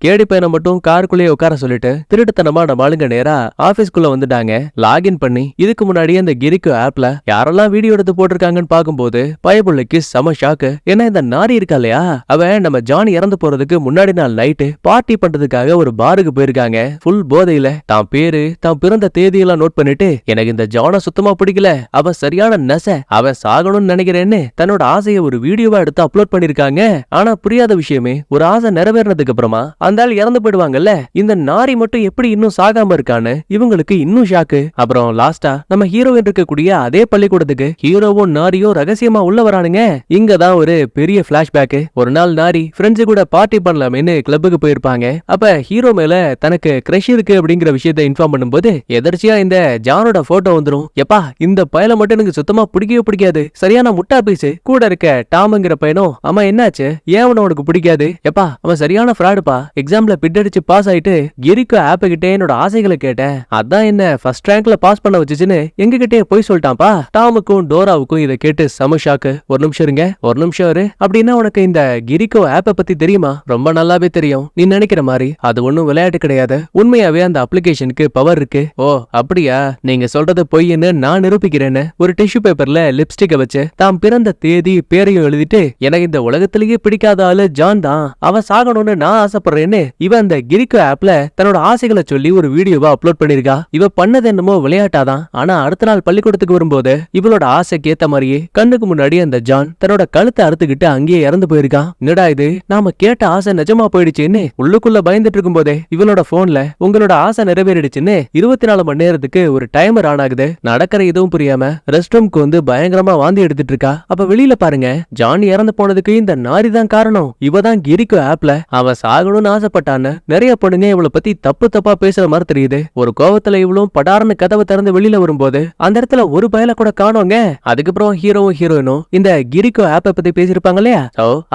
A: கேடி பையனை மட்டும் காருக்குள்ளேயே உட்கார சொல்லிட்டு திருட்டுத்தனமா நம்ம ஆளுங்க நேரா ஆபீஸ்க்குள்ள வந்துட்டாங்க. லாகின் பண்ணி இதுக்கு முன்னாடி அந்த கிரிக்கோ ஆப்ல யாரெல்லாம் வீடியோ எடுத்து போட்டிருக்காங்கன்னு பாக்கும்போது பயபுள்ளைக்கு செம ஷாக்கு. ஏன்னா இந்த நாரி இருக்கா இல்லையா, அவன் நம்ம ஜான் இறந்து போறதுக்கு முன்னாடி நாள் நைட்டு பார்ட்டி பண்றதுக்காக ஒரு பாருக்கு போயிருக்காங்க. ஃபுல் போதையில தான் பேரு தான் பிறந்த தேதியெல்லாம் நோட் பண்ணிட்டு, எனக்கு இந்த ஜானை சுத்தமா பிடிக்கல, அவன் சரியான நச, அவன் சாகணும்னு நினைக்கிறேன்னு தன்னோட ஆசையை ஒரு வீடியோவா எடுத்து அப்லோட் பண்ணிருக்காங்க. ஆனா புரியாத விஷயமே, ஒரு ஆசை நிறைவேறினதுக்கு அப்புறமா அந்த ஆள் இறந்து போயிடுவாங்கல்ல, இந்த நாரி மட்டும் எப்படி இன்னும் சாகாம இருக்கான்னு இவங்களுக்கு இன்னும் ஷாக்கு. அப்புறம் லாஸ்டா நம்ம ஹீரோயின் இருக்கக்கூடிய அதே பள்ளிக்கூடத்துக்கு ஹீரோவும் நாரியும் ரகசியமா உள்ள வரானுங்க. இங்கதான் ஒரு பெரிய பிளாஷ்பேக். ஒரு நாள் நாரி ஃப்ரெண்ட்ஸ் கூட பார்ட்டி பண்ணலாமேன்னு கிளப்புக்கு போயிருப்பாங்க. அப்ப ஹீரோ மேல தனக்கு கிரஷ் இருக்கு அப்படிங்கிற விஷயத்தை இன்ஃபார்ம் பண்ணும்போது எதர்ச்சியா இந்த ஜானோட போட்டோ வந்துரும். எப்பா இந்த பயல மட்டும் எனக்கு சுத்தமா பிடிக்கவே பிடிக்காது, சரியான முட்டா பீஸ். கூட இருக்க டாம்ங்கிற பையனும், ஆமா என்னாச்சு, ஏன் உனக்கு பிடிக்காது, எப்பா அவன் சரியான ஃப்ராடுப்பா, எக்ஸாம்ல பிட் அடிச்சு பாஸ் ஆயிட்டு கிரிக்கோ ஆப் கிட்டே என்னோட ஆசைகளை கேட்டேன், அதான் என்ன ஃபர்ஸ்ட் ரேங்க்ல பாஸ் பண்ண வச்சுச்சுன்னு எங்க கிட்டே போய் சொல்லிட்டான்ப்பா. டாமுக்கும் டோராவுக்கும் இதை கேட்டு செம ஷாக்கு. ஒரு நிமிஷம் இருங்க, ஒரு நிமிஷம் இரு, அப்படின்னா உனக்கு இந்த கிரிக்கோ ஆப்பை பத்தி தெரியுமா? ரொம்ப நல்லாவே தெரியும், நீ நினைக்கிற மாதிரி அது ஒண்ணும் விளையாட்டு கிடையாது, உண்மையாவே அந்த அப்ளிகேஷனுக்கு பவர் இருக்கு. ஓ அப்படியா, நீங்க சொல்றது பொய்ன்னு நான் நிரூபிக்கிறேன்னு ஒரு டிஷ்யூ பேப்பர்ல லிப்ஸ்டிக்கை வச்சு தாம் பிறந்த தேதி பேரையும் எழுதிட்டு, எனக்கு இந்த உலகத்திலேயே பிடிக்காத ஆளு ஜான் தான், அவன் சாகணும்னு நான் ஆசைப்படுறேன்னு இவ அந்த கிரிக்கோ ஆப்ல தன்னோட ஆசைகளை சொல்லி ஒரு வீடியோவா அப்லோட் பண்ணிருக்கா. இவ பண்ணது என்னமோ விளையாட்டாதான். ஆனா அடுத்த நாள் பள்ளிக்கூடத்துக்கு வரும்போது இவளோட ஆசைக்கு ஏத்த மாதிரியே கண்ணுக்கு முன்னாடி அந்த ஜான் தன்னோட கழுத்தை அறுத்துக்கிட்டு அங்கேயே இறந்து போயிருக்கான். என்னடா இது, நாம கேட்ட ஆசை நிஜமா போயிடுச்சுன்னு உள்ளுக்குள்ள பயந்துட்டு இருக்கும் போதே இவளோட போன்ல உங்களோட ஆசை நிறைவேறிடுச்சுன்னு 24 மணி நேரத்துக்கு ஒரு டைமர் ஆன் ஆகுது. நடக்கிற இதுவும் புரியாம ரெஸ்ட் ரூம்க்கு வந்து பயங்கரமா வாந்தி எடுத்துட்டு இருக்கா. அப்ப வெளியில பாருங்க, ஜான் இறந்து போனதுக்கு இந்த நாரி தான் காரணம். இவதான் கிரிக்கோ ஆப்ல அவ சாகணும்னு ஆசைப்பட்டான்னு நிறைய பொண்ணுங்க இவளை பத்தி தப்பு தப்பா பேசுற மாதிரி தெரியுது. ஒரு கோவத்துல இவளும் படார்னு கதவை திறந்து வெளியில வரும்போது அந்த இடத்துல ஒரு பயல கூட காணோங்க. அதுக்கப்புறம் ஹீரோவும் ஹீரோயினும் இந்த கிரிக்கோ ஆப்பை பத்தி பேசிருப்பாங்க இல்லையா,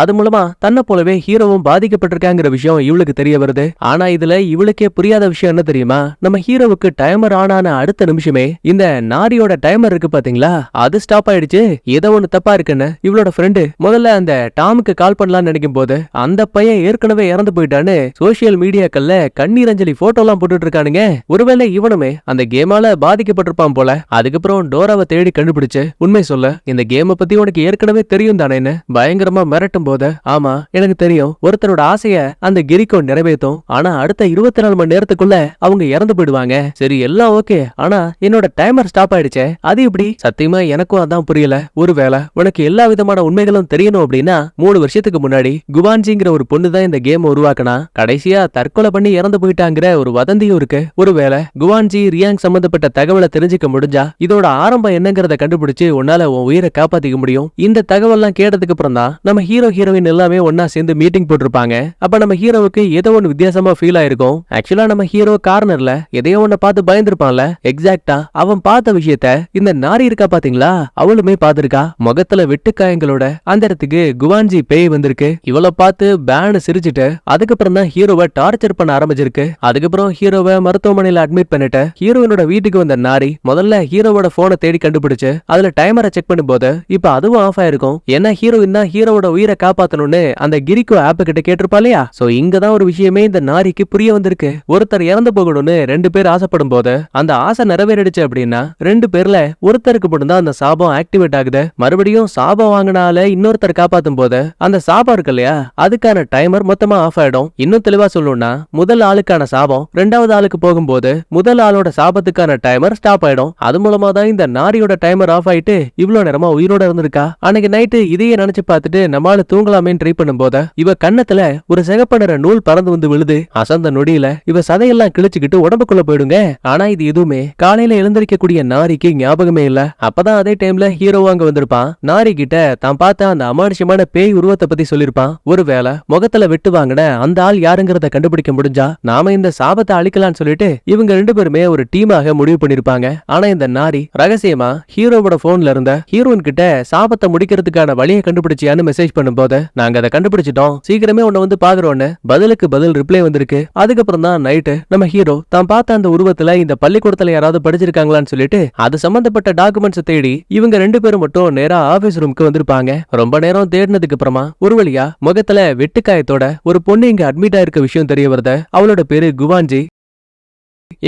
A: அது மூலமா தன்னை போலவே ஹீரோவும் பாதிக்கப்பட்டிருக்காங்கிற விஷயம் இவளுக்கு தெரிய வருது. ஆனா இதுல இவளுக்கே புரியாத விஷயம் என்ன தெரியுமா, நம்ம ஹீரோவுக்கு டைமர் ஆன் ஆன அடுத்த நிமிஷமே இந்த நாரியோட டைமர் இருக்கு பாத்தீங்களா, அது ஸ்டாப் ஆயிடுச்சு. ஏதோ ஒண்ணு தப்பா இருக்குன்னு இவளோட ஃப்ரெண்டு முதல்ல அந்த டாமுக்கு கால் பண்ணலாம்னு நினைக்கும் போது அந்த பையன் ஏற்கனவே இறந்து போயிட்டு போயிட்டான்னு சோசியல் மீடியாக்கள்ல கண்ணீர் அஞ்சலி போட்டோ எல்லாம் போட்டுட்டு இருக்கானுங்க. ஒருவேளை இவனுமே அந்த கேமால பாதிக்கப்பட்டிருப்பான் போல. அதுக்கப்புறம் டோராவை தேடி கண்டுபிடிச்சு உண்மை சொல்ல இந்த கேமை பத்தி உனக்கு ஏற்கனவே தெரியும் தானேன்னு பயங்கரமா மிரட்டும் போது, ஆமா எனக்கு தெரியும், ஒருத்தரோட ஆசைய அந்த கிரிக்கோ நிறைவேற்றும், ஆனா அடுத்த 24 மணி நேரத்துக்குள்ள அவங்க இறந்து போயிடுவாங்க. சரி எல்லாம் ஓகே, ஆனா என்னோட டைமர் ஸ்டாப் ஆயிடுச்சே, அது எப்படி? சத்தியமா எனக்கும் அதான் புரியல. ஒருவேளை உனக்கு எல்லா விதமான உண்மைகளும் தெரியணும் அப்படின்னா 3 வருஷத்துக்கு முன்னாடி குவான்ஜிங்கிற ஒரு பொண்ணு தான் இந்த கேம் உருவாக்கினா, கடைசியா தற்கொலை பண்ணி இறந்து போயிட்டாங்கிற ஒரு வதந்தியும் இருக்கு. ஒருவேளை குவான்ஜி ரியாங் சம்பந்தப்பட்ட தகவலை தெரிஞ்சுக்க முடிஞ்சா இதோட ஆரம்பம் என்னங்கறத கண்டுபிடிச்சு உன்னால உன் உயிரை காப்பாத்திக்க முடியும். இந்த தகவல்லாம் கேட்டதுக்கு அப்புறம் தான் நம்ம ஹீரோயின் எல்லாமே ஒன்னா சேர்ந்து மீட்டிங் போட்டிருப்பாங்க. அப்ப நம்ம ஹீரோவுக்கு ஏதோ ஒன்னு வித்தியாசமா ஃபீல் ஆயிருக்கும். ஆக்சுவலா நம்ம ஹீரோ கார்னர்ல எதையோ ஒன்ன பார்த்து பயந்துருப்பான்ல, எக்ஸாக்ட்டா அவன் பார்த்த விஷயத்த இந்த நாரி இருக்கா பாத்தீங்களா, அவளுமே பார்த்திருக்கா. முகத்துல வெட்டுக்காயங்களோட அந்த இடத்துக்கு குவான்ஜி பேய் வந்திருக்கு. இவளை பார்த்து பேனு சிரிச்சிட்டு அதுக்கப்புறம் தான் ஹீரோவை டார்ச்சர் பண்ண ஆரம்பிச்சிருக்கு. அதுக்கப்புறம் ஹீரோவை மருத்துவமனையில அட்மிட் பண்ணிட்டு ஹீரோயினோட வீட்டுக்கு வந்த நாரி முதல்ல ஹீரோவோட போனை தேடி கண்டுபிடிச்சு அதுல டைமரை செக் பண்ணும்போது இப்ப அதுவும் ஆஃப் ஆயிருக்கும். ஏன்னா ஹீரோயின் தான் ஹீரோவோட உயிரை காப்பாத்தணும்னு அந்த கிரிக்கோ ஆப் கிட்ட கேட்டிருப்பா இல்லையா. சோ இங்கதான் ஒரு விஷயமே இந்த நாரிக்கு புரிய வந்திருக்கு. ஒருத்தர் இறந்து போகணும்னு 2 பேர் ஆசைப்படும் போது அந்த ஆசை நிறைவேறிடுச்சு அப்படின்னா 2 பேர்ல ஒருத்தருக்கு மட்டும்தான் அந்த சாபம் ஆக்டிவேட் ஆகுது. மறுபடியும் சாபம் வாங்கினால இன்னொருத்தர் காப்பாத்தும் போது அந்த சாபம் இருக்கு இல்லையா, அதுக்கான டைமர் மொத்தமா ஆஃப் ஆயிடும். இன்னும் தெளிவா சொல்லணும்னா முதல் ஆளுக்கான சாபம் 2வது ஆளுக்கு போகும்போது முதல் ஆளோட சாபத்துக்கான டைமர் ஸ்டாப் ஆயிடும். அது மூலமா தான் இந்த நாரியோட டைமர் ஆஃப் ஆயிட்டு இவ்வளவு நேரமா உயிரோட இருந்திருக்கா. அன்னைக்கு நைட்டு இதையே நினைச்சு பார்த்துட்டு நம்மால தூங்கலாமேன்னு ட்ரை பண்ணும்போது இவ கண்ணத்துல ஒரு சிகப்பு நிற நூல் பறந்து வந்து விழுது. அசந்த நொடியில இவ சதையெல்லாம் கிழிச்சுக்கிட்டு உடம்புக்குள்ள போயிடுங்க. ஆனா இது எதுவுமே காலையில எழுந்திருக்கக்கூடிய நாரிக்கு ஞாபகமே இல்ல. அப்பதான் அதே டைம்ல ஹீரோ அங்க வந்திருப்பான். நாரி கிட்ட தான் பார்த்த அந்த அமானுஷ்யமான பேய் உருவத்தை பத்தி சொல்லிருப்பான். ஒருவேளை முகத்துல வெட்டு வாங்கின அந்த ஆள் யாருங்கிறத கண்டுபிடிக்க முடிஞ்சா நாம இந்த சாபத்தை அழிக்கலாம்னு சொல்லிட்டு இவங்க 2 பேருமே ஒரு டீமாக முடிவு பண்ணிருப்பாங்க. ஆனா இந்த நாரி ரகசியமா ஹீரோவோட போன்ல இருந்த ஹீரோயின் கிட்ட சாபத்தை முடிக்கிறதுக்கான வழியை கண்டுபிடிச்சியான்னு மெசேஜ் பண்ணும்போது, நாங்க அதை கண்டுபிடிச்சிட்டோம், சீக்கிரமே உன்னை வந்து பாக்குறோன்னு பதிலுக்கு பதில் ரிப்ளை வந்திருக்கு. அதுக்கப்புறம் தான் நைட்டு நம்ம ஹீரோ தான் பார்த்த அந்த உருவத்துல இந்த பள்ளிக்கூடத்துல யாராவது படிச்சிருக்காங்களான்னு சொல்லிட்டு அது சம்பந்தப்பட்ட டாக்குமெண்ட்ஸ் தேடி இவங்க 2 பேரும் மட்டும் நேரா ஆபீஸ் ரூமுக்கு வந்திருப்பாங்க. ரொம்ப நேரம் தேடினதுக்கு அப்புறமா ஒரு வழியா முகத்துல வெட்டுக்காயத்தோட ஒரு பொண்ணு இங்க அட்மிட் ஆயிருக்க விஷயம் தெரிய வருது. அவளோட பேரு குவான்ஜி.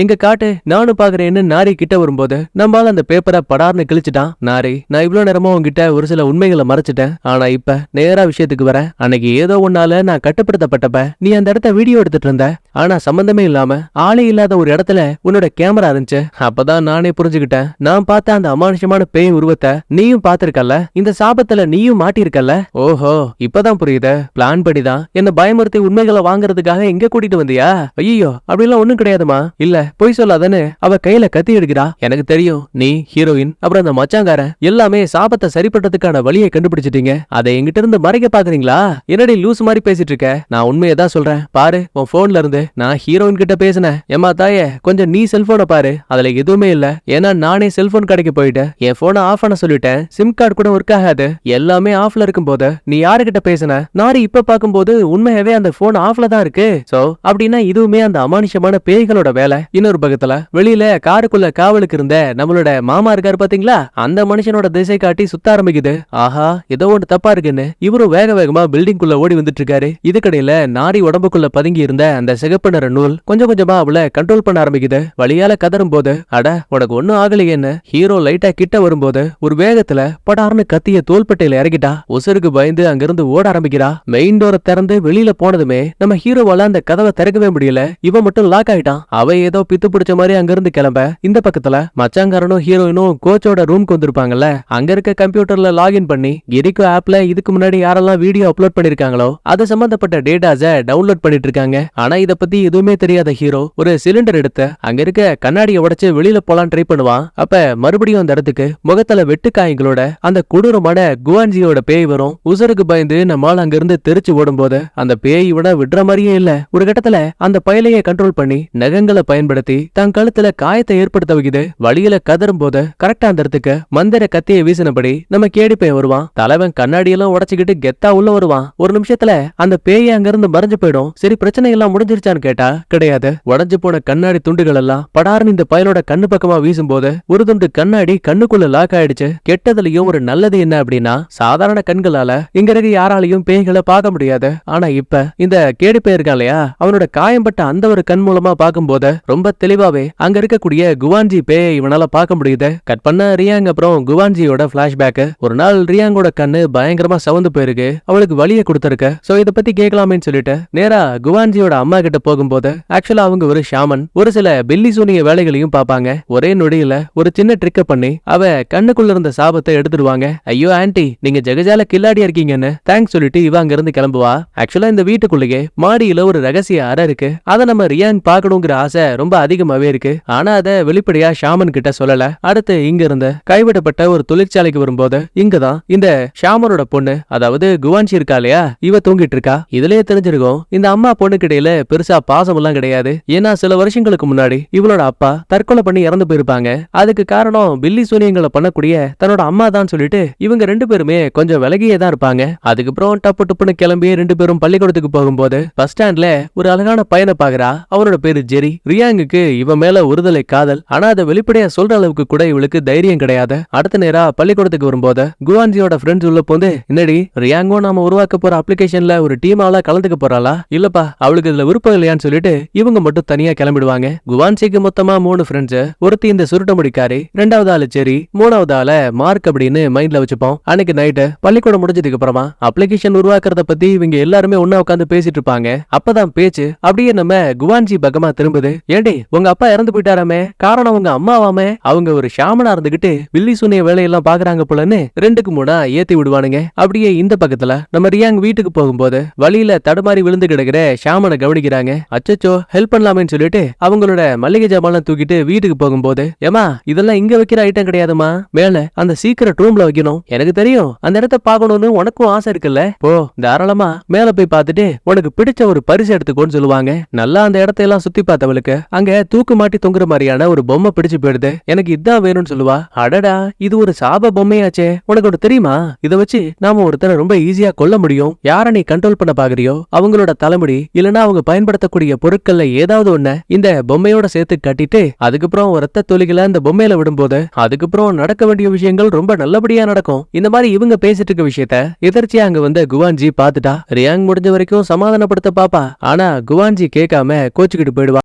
A: எங்க காட்டு நானும் பாக்குறேன்னு நாரி கிட்ட வரும்போது நம்மால அந்த பேப்பரை படார்னு கிழிச்சிட்டான். நாரி, நான் இவ்வளவு நேரமா உங்ககிட்ட ஒரு சில உண்மைகளை மறைச்சிட்டேன், ஆனா இப்ப நேரா விஷயத்துக்கு வரேன். அன்னைக்கு ஏதோ ஒன்னால நான் கட்டுப்படுத்தப்பட்டப்ப நீ அந்த இடத்த வீடியோ எடுத்துட்டு இருந்த, ஆனா சம்பந்தமே இல்லாம ஆளே இல்லாத ஒரு இடத்துல உன்னோட கேமரா இருந்துச்சு. அப்பதான் நானே புரிஞ்சுக்கிட்டேன், நான் பார்த்த அந்த அமானுஷமான பேய் உருவத்தை நீயும் பாத்திருக்கல, இந்த சாபத்துல நீயும் மாட்டிருக்கல. ஓஹோ, இப்பதான் புரியுது. பிளான் படிதான் என்ன பயமுறுத்தி உண்மைகளை வாங்குறதுக்காக எங்க கூட்டிட்டு வந்தியா? ஐயோ, அப்படிலாம் ஒண்ணும் கிடையாதுமா. இல்ல பொய் சொல்லாதன்னு அவ கையில கத்தி எடுக்கிறா. எனக்கு தெரியும், நீ ஹீரோயின் அப்புறம் அந்த மச்சாங்காரன் எல்லாமே சாபத்தை சரிபட்டதுக்கான வழியை கண்டுபிடிச்சிட்டீங்க. அதை எங்கிட்ட இருந்து மறைக்க பாக்குறீங்களா? என்னடி லூஸ் மாதிரி பேசிட்டு இருக்க? நான் உண்மையை தான் சொல்றேன். பாரு உன் போன்ல இருந்து நான் ஹீரோயின் கிட்ட பேசினேன். ஏமா தாயே, கொஞ்சம் நீ செல்போனை பாரு, அதுல எதுவுமே இல்ல. ஏன்னா நானே செல்போன் கடைக்கு போயிட்டேன், என் போனை ஆஃப் பண்ண சொல்லிட்டேன், சிம் கார்டு கூட ஒர்க் ஆகாது, எல்லாமே ஆஃப்ல இருக்கும் போது நீ யாருகிட்ட பேசின? நாரி இப்ப பாக்கும்போது உண்மையாவே அந்த போன் ஆஃப்ல தான் இருக்கு. சோ அப்படின்னா இதுவுமே அந்த அமானுஷமான பேய்களோட வேலை. இன்னொரு பக்கத்துல வெளியில காருக்குள்ள காவலுக்கு இருந்த நம்மளோட மாமா இருக்காரு பாத்தீங்களா, அந்த மனுஷனோட திசை காட்டி சுத்த ஆரம்பிக்குது. ஆஹா, ஏதோ ஒன்று தப்பா இருக்குன்னு இவரும் வேக வேகமா பில்டிங் குள்ள ஓடி வந்துட்டு இருக்காரு. இதுக்கடையில நாரி உடம்புக்குள்ள பதுங்கி இருந்த அந்த சிகப்பு நிற நூல் கொஞ்சம் கொஞ்சமா அவளை கண்ட்ரோல் பண்ண ஆரம்பிக்குது. வழியால கதரும் போது, அட உனக்கு ஒன்னும் ஆகலையேன்னு ஹீரோ லைட்டா கிட்ட வரும்போது ஒரு வேகத்துல படார்னு கத்திய தோள்பட்டையில இறக்கிட்டா. உசருக்கு பயந்து அங்கிருந்து ஓட ஆரம்பிக்கிறா. மெயின் டோரை திறந்து வெளியில போனதுமே நம்ம ஹீரோவால அந்த கதவை திறக்கவே முடியல. இவன் மட்டும் லாக் ஆயிட்டான். அவ ஏதோ பித்து பிடிச்ச மாதிரி அங்கிருந்து கிளம்ப இந்த பக்கத்துல மச்சாங்காரனும் ஹீரோயினும் கோச்சோட ரூம்க்கு வந்திருப்பாங்கல்ல, அங்க இருக்க கம்ப்யூட்டர்ல லாகின் பண்ணி கிரிக்கோ ஆப்ல இதுக்கு முன்னாடி யாரெல்லாம் வீடியோ அப்லோட் பண்ணிருக்காங்களோ அது சம்பந்தப்பட்ட டேட்டாஸ டவுன்லோட் பண்ணிட்டு இருக்காங்க. ஆனா இத பத்தி எதுவுமே தெரியாத ஹீரோ ஒரு சிலிண்டர் எடுத்து அங்க இருக்க கண்ணாடியை உடைச்சு வெளியில போலாம் ட்ரை பண்ணுவான். அப்ப மறுபடியும் அந்த இடத்துக்கு முகத்துல வெட்டுக்காயங்களோட அந்த கொடூரமான குவான்ஜியோட பேய் வரும். உசருக்கு பயந்து நம்மால் அங்க இருந்து தெரிச்சு ஓடும் போது அந்த பேய் விட விடுற மாதிரியே இல்ல. ஒரு கட்டத்துல அந்த பயலையை கண்ட்ரோல் பண்ணி நகங்களை பயன்படுத்தி தன் கழுத்துல காயத்தை ஏற்படுத்த வைக்குது. வழியில கதறும் போது கரெக்டா அந்த இடத்துக்கு மந்திர கத்தியை வீசினபடி நம்ம கேடிப்பைய வருவான். தலைவன் கண்ணாடியெல்லாம் உடைச்சுக்கிட்டு கெத்தா உள்ள வருவான். ஒரு நிமிஷத்துல அந்த பேய அங்க இருந்து மறைஞ்சு போயிடும். சரி, பிரச்சனை எல்லாம் முடிஞ்சிருச்சான்னு கேட்டா கிடையாது. உடைஞ்சு போன கண்ணாடி துண்டுகள் எல்லாம் படார்னு இந்த பயலோட கண்ணு பக்கமா வீசும் போது ஒரு துண்டு கண்ணாடி கண்ணுக்குள்ள லாக் ஆயிடுச்சு. கெட்டதுலயும் ஒரு நல்லது என்ன அப்படின்னா, சாதாரண கண்களால இங்க இருக்க யாராலையும் பேய்களை பார்க்க முடியாது. ஆனா இப்ப இந்த கேடிப்பை இருக்கான் இல்லையா, அவனோட காயம்பட்ட அந்த ஒரு கண் மூலமா பார்க்கும்போது ரொம்ப தெளிவாவே அங்க இருக்கக்கூடிய குவான்ஜி பேயை இவனால பார்க்க முடியுது. கட் பண்ண ரியாங் அப்புறம் குவான்ஜியோட பிளாஷ்பேக். ஒரு நாள் ரியாங்கோட கண்ணு பயங்கரமா சவந்து போயிருக்கு. அவளுக்கு வலியை கொடுத்திருக்கு. சோ இத பத்தி கேட்கலாமேன்னு சொல்லிட்டு நேரா குவான்ஜியோட அம்மா கிட்ட போகும்போது ஆக்சுவலா அவங்க ஒரு ஷாமன். ஒரு சில பில்லி சூனிய வேலைகளையும் பார்ப்பாங்க. ஒரே நொடியில ஒரு சின்ன ட்ரிக்க பண்ணி அவ கண்ணுக்குள்ள இருந்த சாபத்தை எடுத்துருவாங்க. ஐயோ ஆன்ட்டி, நீங்க ஜெகஜால கில்லாடியா இருக்கீங்கன்னு தேங்க்ஸ் சொல்லிட்டு இவ அங்க இருந்து கிளம்புவா. ஆக்சுவலா இந்த வீட்டுக்குள்ளேயே மாடியில ஒரு ரகசிய அறை இருக்கு. அத நம்ம ரியாங் பார்க்கணுங்கிற ஆசை ரொம்ப அதிகமாவே இருக்கு. ஆனா அத வெளிப்படையா ஷாமன் கிட்ட சொல்லல. அடுத்து இங்க இருந்து கைவிடப்பட்ட ஒரு தொழிற்சாலைக்கு வரும்போது இங்கதான் இந்த ஷாமனோட பொண்ணு, அதாவது குவான்சி இருக்கா இல்லையா, இவ தூங்கிட்டு இருக்கா. இதுலயே தெரிஞ்சிருக்கும் இந்த அம்மா பொண்ணுக்கு இடையில பெருசா பாசம் எல்லாம் கிடையாது. ஏன்னா சில வருஷங்களுக்கு முன்னாடி இவளோட அப்பா தற்கொலை பண்ணி இறந்து போயிருப்பாங்க. அதுக்கு காரணம் பில்லி சூனியங்களை பண்ணக்கூடிய தன்னோட அம்மா தான் சொல்லிட்டு இவங்க ரெண்டு பேருமே கொஞ்சம் விலகியே தான் இருப்பாங்க. அதுக்கப்புறம் டப்பு டப்புன்னு கிளம்பி ரெண்டு பேரும் பள்ளிக்கூடத்துக்கு போகும்போது பஸ் ஸ்டாண்ட்ல ஒரு அழகான பையனை பாக்குறா. அவனோட பேரு ஜெரி. ரியாங்குக்கு இவன் மேல ஒருதலை காதல். ஆனா அதை வெளிப்படையா சொல்ற அளவுக்கு கூட இவளுக்கு தைரியம் கிடையாது. அடுத்த நேரா பள்ளிக்கூடத்துக்கு வரும்போது குவான்ஜியோட ஃப்ரெண்ட்ஸ் உள்ள போந்து, என்னடி ரியாங்கோ நாம உருவாக்க போற அப்ளிகேஷன்ல ஒரு டீமால கலந்துக்க போறாளா? இல்லப்பா, அவளுக்கு இதுல விருப்பம் இல்லையான்னு சொல்லிட்டு இவங்க மட்டும் தனியா கிளம்பிடுவாங்க. குவான்சிக்கு மொத்தமா 3 ஃப்ரெண்ட்ஸ். ஒருத்தி இந்த சுருட்ட முடிக்காரி, ரெண்டாவது ஆளு ஜெரி, மூணாவது ஆள மார்க் அப்படின்னு மைண்ட்ல வச்சுப்போம். அன்னைக்கு நைட்டு பள்ளிக்கூடம் முடிஞ்சதுக்கு அப்புறமா அப்ளிகேஷன் உருவாக்குறத பத்தி இவங்க எல்லாருமே ஒன்னா உட்காந்து பேசிட்டு இருப்பாங்க. அப்பதான் பேச்சு அப்படியே நம்ம குவான்ஜி பக்கமா திரும்புது. ஏண்டி, உங்க அப்பா இறந்து போயிட்டாராமே, காரணம் உங்க அம்மாவாமே, அவங்க ஒரு ஷாமனா இருந்துகிட்டு வில்லி சூனிய வேலையெல்லாம் பாக்குறாங்க போலன்னு 2க்கு 3 ஏத்தி விடுவானுங்க. அப்படியே இந்த பக்கத்துல நம்ம ரியாங் வீட்டுக்கு போகும்போது வழியில தடுமாறி விழுந்து கிடக்கிற ஷாமனை கவனிக்கிறாங்க. அச்சச்சோ, ஹெல்ப் பண்ணலாமேன்னு சொல்லிட்டு அவங்களோட மல்லிகை ஜாமான் தூக்கிட்டு வீட்டுக்கு போகும்போது, ஏமா இதெல்லாம் இங்க வைக்கிற ஐட்டம் கிடையாதுமா, மேல அந்த சீக்கிரட் ரூம்ல வைக்கணும். எனக்கு தெரியும் அந்த இடத்த பாக்கணும்னு உனக்கும் ஆசை இருக்குல்ல, போ தாராளமா மேல போய் பார்த்துட்டு உனக்கு பிடிச்ச ஒரு பரிசு எடுத்துக்கோன்னு சொல்லுவாங்க. நல்லா அந்த இடத்தையெல்லாம் சுத்தி பார்த்தவளுக்கு அங்க தூக்கு மாட்டி தொங்குற மாதிரியான ஒரு பொம்மை பிடிச்சு போயிடுது. எனக்கு இதான் வேணும்னு சொல்லுவா. அடடா, இது ஒரு சாப பொம்மையாச்சே, உனக்கு ஒன்று தெரியுமா, இத வச்சு நாம ஒருத்தனை ரொம்ப ஈஸியா கொல்ல முடியும். யார நீ கண்ட்ரோல் பண்ண பாக்குறியோ அவங்களோட தலைமுடி இல்லனா அவங்க பயன்படுத்தக்கூடிய பொருட்கள்ல ஏதாவது ஒண்ண இந்த பொம்மையோட சேர்த்து கட்டிட்டு அதுக்கப்புறம் ஒரு ரத்த துளிகளை அந்த பொம்மையில விடும்போது அதுக்கப்புறம் நடக்க வேண்டிய விஷயங்கள் ரொம்ப நல்லபடியா நடக்கும். இந்த மாதிரி இவங்க பேசிட்டு இருக்க விஷயத்த எதிர்ச்சியா அங்க வந்து குவான்ஜி பாத்துட்டா. ரியாங் முடிஞ்ச வரைக்கும் சமாதானப்படுத்த பாப்பா. ஆனா குவான்ஜி கேட்காம கோச்சுக்கிட்டு போயிடுவா.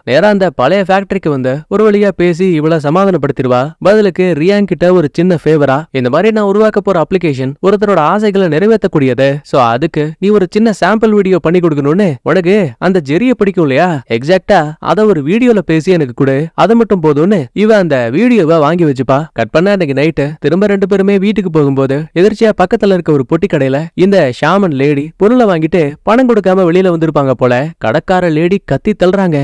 A: நேரா அந்த பழைய ஃபேக்டரிக்கு வந்து ஒரு வழியா பேசி இவளை சமாதானப்படுத்திடுவா. பதிலுக்கு ரியாங் கிட்ட ஒரு சின்ன ஃபேவரா, இந்த மாதிரி நான் உருவாக்க போற அப்ளிகேஷன் ஒருத்தரோட ஆசைகளை நிறைவேற்றக்கூடியது. சோ அதுக்கு நீ ஒரு சின்ன சாம்பிள் வீடியோ பண்ணி கொடுக்கணும்னு, உனக்கு அந்த ஜெரிய பிடிக்கும் இல்லையா, எக்ஸாக்டா அத ஒரு வீடியோல பேசி எனக்கு கொடு, அது மட்டும் போதும்னு இவ அந்த வீடியோவை வாங்கி வச்சுப்பா. கட் பண்ண அன்னைக்கு நைட்டு திரும்ப ரெண்டு பேருமே வீட்டுக்கு போகும்போது எதிர்ச்சியா பக்கத்துல இருக்க ஒரு பொட்டி கடையில இந்த ஷாமன் லேடி பொருளை வாங்கிட்டு பணம் கொடுக்காம வெளியில வந்திருப்பாங்க போல. கடைக்கார லேடி கத்தி தள்ளுறாங்க,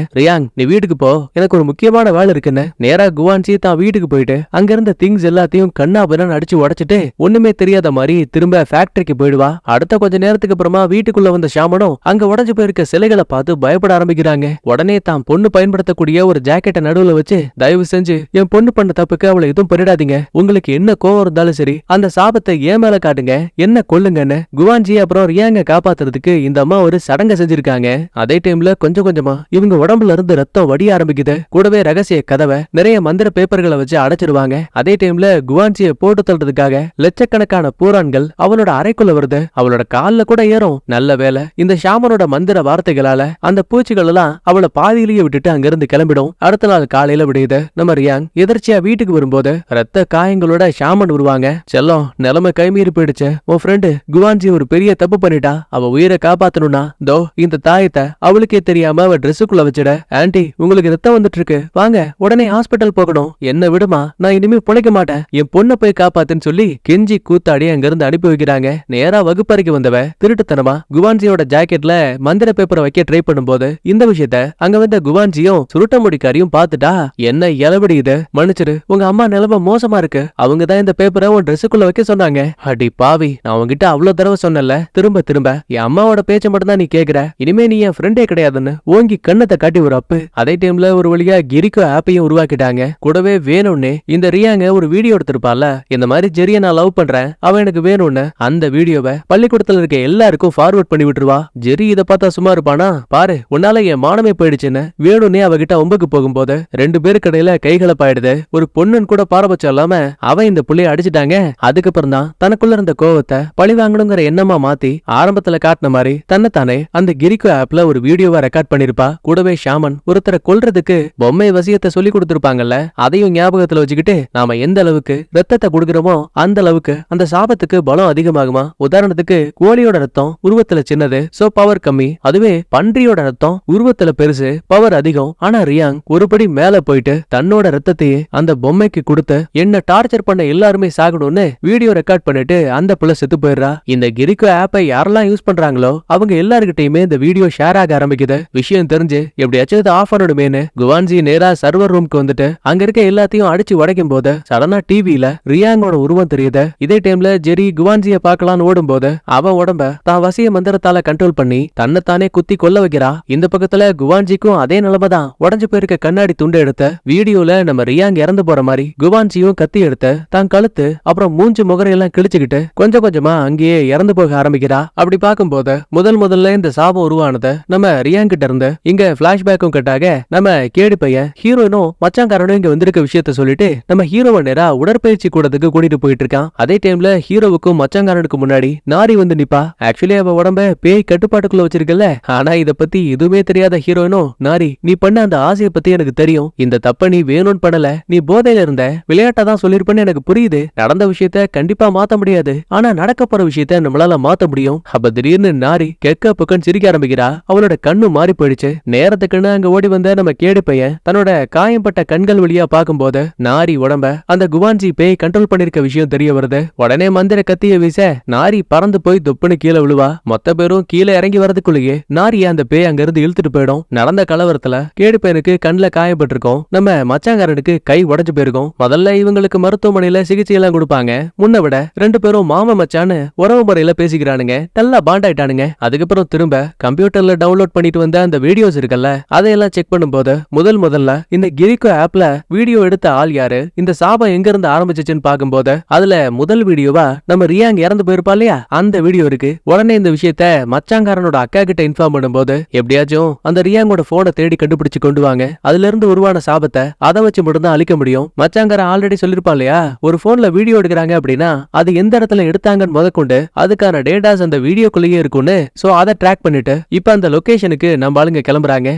A: நீ வீட்டுக்கு போ, எனக்கு ஒரு முக்கியமான வேலை இருக்குன்னு. நேரா குவான்சி தான் வீட்டுக்கு போயிட்டு அங்க இருந்த திங்ஸ் எல்லாத்தையும் கண்ணாபுரன் அடிச்சு உடைச்சிட்டு ஒண்ணுமே தெரியாத மாதிரி திரும்ப ஃபேக்டரிக்கு போயிடுவா. அடுத்த கொஞ்ச நேரத்துக்கு அப்புறமா வீட்டுக்குள்ள வந்த ஷாமனும் அங்க உடைஞ்சு போயிருக்க சிலைகளை பார்த்து பயப்பட ஆரம்பிக்கிறாங்க. உடனே தான் பொண்ணு பயன்படுத்தக்கூடிய ஒரு ஜாக்கெட்டை நடுவுல வச்சு, தயவு செஞ்சு என் பொண்ணு பண்ண தப்புக்கு அவளை எதுவும் பண்ணிடாதீங்க, உங்களுக்கு என்ன கோவம் இருந்தாலும் சரி அந்த சாபத்தை ஏன் மேல காட்டுங்க, என்ன கொல்லுங்கன்னு குவான்ஜி அப்புறம் ரியாங்க காப்பாத்துறதுக்கு இந்த அம்மா ஒரு சடங்கை செஞ்சிருக்காங்க. அதே டைம்ல கொஞ்சம் கொஞ்சமா இவங்க உடம்புல இருந்து ரத்தம் வடிய ஆரம்பிக்குது. கூடவே ரகசிய கதவை நிறைய மந்திர பேப்பர்களை வச்சு அடைச்சிருவாங்க. அதே டைம்ல குவான்சியை போட்டு தள்ளுறதுக்காக லட்சக்கணக்கான பூரான்கள் அவளோட அறைக்குள்ள வருது. அவளோட கால்ல கூட ஏறும். நல்ல வேலை இந்த ஷாமனோட மந்திர வார்த்தைகளால அந்த பூச்சிகள் எல்லாம் அவளை பாதியிலேயே விட்டுட்டு அங்கிருந்து கிளம்பிடும். அடுத்த நாள் காலையில விடுது. நம்ம ரியாங் எதிர்ச்சியா வீட்டுக்கு வரும்போது ரத்த காயங்களோட ஷாமன் வருவாங்க. செல்லம், நிலைமை கைமீறி போயிடுச்சு, உன் ஃப்ரெண்டு குவான்சி ஒரு பெரிய தப்பு பண்ணிட்டா, அவ உயிரை காப்பாத்தணும்னா தோ இந்த தாயத்தை அவளுக்கே தெரியாம அவ ட்ரெஸ்ஸுக்குள்ள வச்சிட. ஆன்ட்டி, உங்களுக்கு ரத்தம் வந்துட்டு இருக்கு, வாங்க உடனே ஹாஸ்பிட்டல் போகணும், என்ன விடுமா, நான் இனிமே பிழைக்க மாட்டேன், என் பொண்ணை போய் காப்பாத்துன்னு சொல்லி கெஞ்சி கூத்தாடி அங்க இருந்து அனுப்பி வைக்கிறாங்க. நேரா வகுப்பறைக்கு வந்தவ திருட்டுத்தனமா குவான்சியோட ஜாக்கெட்ல மந்திர பேப்பரை வைக்க ட்ரை பண்ணும்போது இந்த விஷயத்த அங்க வந்த குவான்சியும் சுருட்ட முடிக்காரியும் பாத்துட்டா. என்ன இளவடி இது, மன்னிச்சிரு, உங்க அம்மா நிலைமை மோசமா இருக்கு, அவங்க தான் இந்த பேப்பரை உன் ட்ரெஸ்ஸுக்குள்ள வைக்க சொன்னாங்க. அடி பாவி, நான் உங்ககிட்ட அவ்வளவு தடவை சொன்னல, திரும்ப திரும்ப என் அம்மாவோட பேச்ச மட்டும் தான் நீ கேக்குற, இனிமே நீ என் ஃப்ரெண்டே கிடையாதுன்னு ஓங்கி கண்ணத்தை காட்டி விடுறா. ஒரு அப்பு. அதே டைம்ல ஒரு வழியா கிரிக்கோ ஆப்பையும் உருவாக்கிட்டாங்க. கூடவே வேணும்னே இந்த ரியாங்க ஒரு வீடியோ எடுத்திருப்பால, இந்த மாதிரி ஜெரிய நான் லவ் பண்றேன், அவன் எனக்கு வேணும்னு. அந்த வீடியோவை பள்ளிக்கூடத்துல இருக்க எல்லாருக்கும் ஃபார்வர்ட் பண்ணி விட்டுருவா. ஜெரி இத பார்த்தா சும்மா இருப்பானா? பாரு, உன்னால என் மானமே போயிடுச்சுன்னு வேணும்னே அவகிட்ட ஒம்புக்கு போகும்போது 2 பேருக்கு இடையில கைகலப்பாயிடுது. ஒரு பொண்ணுன்னு கூட பாரபட்சம் இல்லாம அவன் இந்த புள்ளைய அடிச்சுட்டாங்க. அதுக்கப்புறம் தான் தனக்குள்ள இருந்த கோவத்தை பழி வாங்கணுங்கிற எண்ணமா மாத்தி ஆரம்பத்துல காட்டின மாதிரி தன்னைத்தானே அந்த கிரிக்கோ ஆப்ல ஒரு வீடியோவா ரெக்கார்ட் பண்ணிருப்பா. கூடவே ஷாமன் ஒருத்தரை கொல்றதுக்கு பொம்மை வசியத்தை சொல்லி கொடுத்திருப்பாங்கல்ல, அதையும் ஞாபகத்துல வச்சுக்கிட்டு நாம எந்த அளவுக்கு ரத்தத்தை கொடுக்கிறோமோ அந்த அளவுக்கு அந்த சாபத்துக்கு பலம் அதிகமாகுமா. உதாரணத்துக்கு கோழியோட ரத்தம் உருவத்துல சின்னது, சோ பவர் கம்மி. அதுவே பன்றியோட ரத்தம் உருவத்துல பெருசு, பவர் அதிகம். ஆனா ரியாங் ஒருபடி மேல போயிட்டு தன்னோட ரத்தத்தையே அந்த பொம்மைக்கு கொடுத்து என்ன டார்ச்சர் பண்ண எல்லாருமே சாகணும்னு வீடியோ ரெக்கார்ட் பண்ணிட்டு அந்த புள்ள செத்து போயிடுறா. இந்த கிரிக்கோ ஆப்பை யாரெல்லாம் யூஸ் பண்றாங்களோ அவங்க எல்லாருக்கிட்டையுமே இந்த வீடியோ ஷேர் ஆக ஆரம்பிக்குது. விஷயம் தெரிஞ்சு எப்படியாச்சும் இதை ஆஃப் பண்ணணுமேனு குவான்ஜி நேரா சர்வர் ரூம்க்கு வந்துட்டு அங்க இருக்க எல்லாத்தையும் அடிச்சு உடைக்கும் போது சடனா டிவில ரியாங்கோட உருவம் தெரியுது. இதே டைம்ல ஜெரி குவான்ஜிய பார்க்கலான்னு ஓடும் போது அவன் உடம்ப தான் வசிய மந்திரத்தால கண்ட்ரோல் பண்ணி தன்னைத்தானே குத்தி கொல்ல வைக்கிறா. இந்த பக்கத்துல குவான்ஜிக்கும் அதே நிலைமைதான். உடஞ்சு போயிருக்க கண்ணாடி துண்டு எடுத்த வீடியோல நம்ம ரியாங் இறந்து போற மாதிரி குவான்ஜியும் கத்தி எடுத்து தான் கழுத்து அப்புறம் மூஞ்சு முகரையெல்லாம் கிழிச்சுக்கிட்டு கொஞ்சம் கொஞ்சமா அங்கேயே இறந்து போக ஆரம்பிக்கிறா. அப்படி பார்க்கும்போது முதல்ல இந்த சாபம் உருவானது நம்ம ரியாங் கிட்ட இருந்து இங்க பிளாஷ்பேக்கும் கட்டாக நம்ம கேடி பையன் ஹீரோயினும் மச்சாங்காரனும் இங்க வந்திருக்க விஷயத்த சொல்லிட்டு நம்ம ஹீரோவை நேரா உடற்பயிற்சி கூடத்துக்கு கூட்டிட்டு போயிட்டு இருக்கான். அதே டைம்ல ஹீரோவுக்கும் மச்சாங்காரனுக்கு முன்னாடி நாரி வந்து நிப்பா. ஆக்சுவலி அவ உடம்ப பேய் கட்டுப்பாட்டுக்குள்ள வச்சிருக்கல. ஆனா இத பத்தி எதுவுமே தெரியாத ஹீரோயினும், நாரி நீ பண்ண அந்த ஆசையை பத்தி எனக்கு தெரியும், இந்த தப்ப நீ வேணும்னு பண்ணல, நீ போதையில இருந்த விளையாட்டா தான் சொல்லிருப்பேன்னு எனக்கு புரியுது. நடந்த விஷயத்த கண்டிப்பா மாத்த முடியாது, ஆனா நடக்க போற விஷயத்த நம்மளால மாத்த முடியும். அப்ப திடீர்னு நாரி கெக்க புக்கன் சிரிக்க ஆரம்பிக்கிறா. அவளோட கண்ணு மாறி போயிடுச்சு. நேரத்துக்குன்னு அங்க ஓடி வந்த நம்ம கேடு பையன் தன்னோட காயம்பட்ட கண்கள் வழியா பார்க்கும்போது நாரி உடம்ப அந்த குவான்ஜி பேய் கண்ட்ரோல் பண்ணிருக்க விஷயம் தெரிய வருது. உடனே மந்திர கத்திய வீச நாரி பறந்து போய் தொப்புன்னு கீழே விழுவா. மொத்த பேரும் கீழே இறங்கி வரதுக்குள்ளேயே நாரிய அந்த பேய் அங்க இருந்து இழுத்துட்டு போயிடும். நடந்த கலவரத்துல கேடு பையனுக்கு கண்ணுல காயப்பட்டிருக்கும். நம்ம மச்சாங்காரனுக்கு கை உடைஞ்சு போயிருக்கும். முதல்ல இவங்களுக்கு மருத்துவமனையில சிகிச்சை எல்லாம் கொடுப்பாங்க. முன்ன விட 2 பேரும் மாம மச்சான்னு உறவு முறையில பேசிக்கிறானுங்க. நல்லா பாண்ட் ஆயிட்டானுங்க. அதுக்கப்புறம் திரும்ப கம்ப்யூட்டர்ல டவுன்லோட் பண்ணிட்டு வந்த அந்த வீடியோஸ் இருக்குல்ல, அதையெல்லாம் செக் பண்ணும்போது முதல்ல இந்த கிரிக்கோ ஆப்ல வீடியோ எடுத்த ஆள் யாரு, இந்த சாபம் எங்க இருந்து ஆரம்பிச்சிச்சுன்னு பார்க்கும்போது அதுல முதல் வீடியோவா நம்ம ரியாங் இறந்து போயிருப்பா இல்லையா, அந்த வீடியோ இருக்கு. உடனே இந்த விஷயத்த மச்சாங்காரனோட அக்கா கிட்ட இன்ஃபார்ம் பண்ணும்போது எப்படியாச்சும் அந்த ரியாங்கோட போனை தேடி கண்டுபிடிச்சு கொண்டு வாங்க, அதுல இருந்து உருவான சாபத்தை அதை வச்சு மட்டும் தான் அழிக்க முடியும். மச்சாங்காரன் ஆல்ரெடி சொல்லிருப்பா இல்லையா, ஒரு போன்ல வீடியோ எடுக்கிறாங்க அப்படின்னா அது எந்த இடத்துல எடுத்தாங்கன்னு முதற்கொண்டு அதுக்கான டேட்டாஸ் அந்த வீடியோக்குள்ளேயே இருக்கும்னு. சோ அதை ட்ராக் பண்ணிட்டு இப்ப அந்த லொகேஷனுக்கு நம்ம ஆளுங்க கிளம்புறாங்க.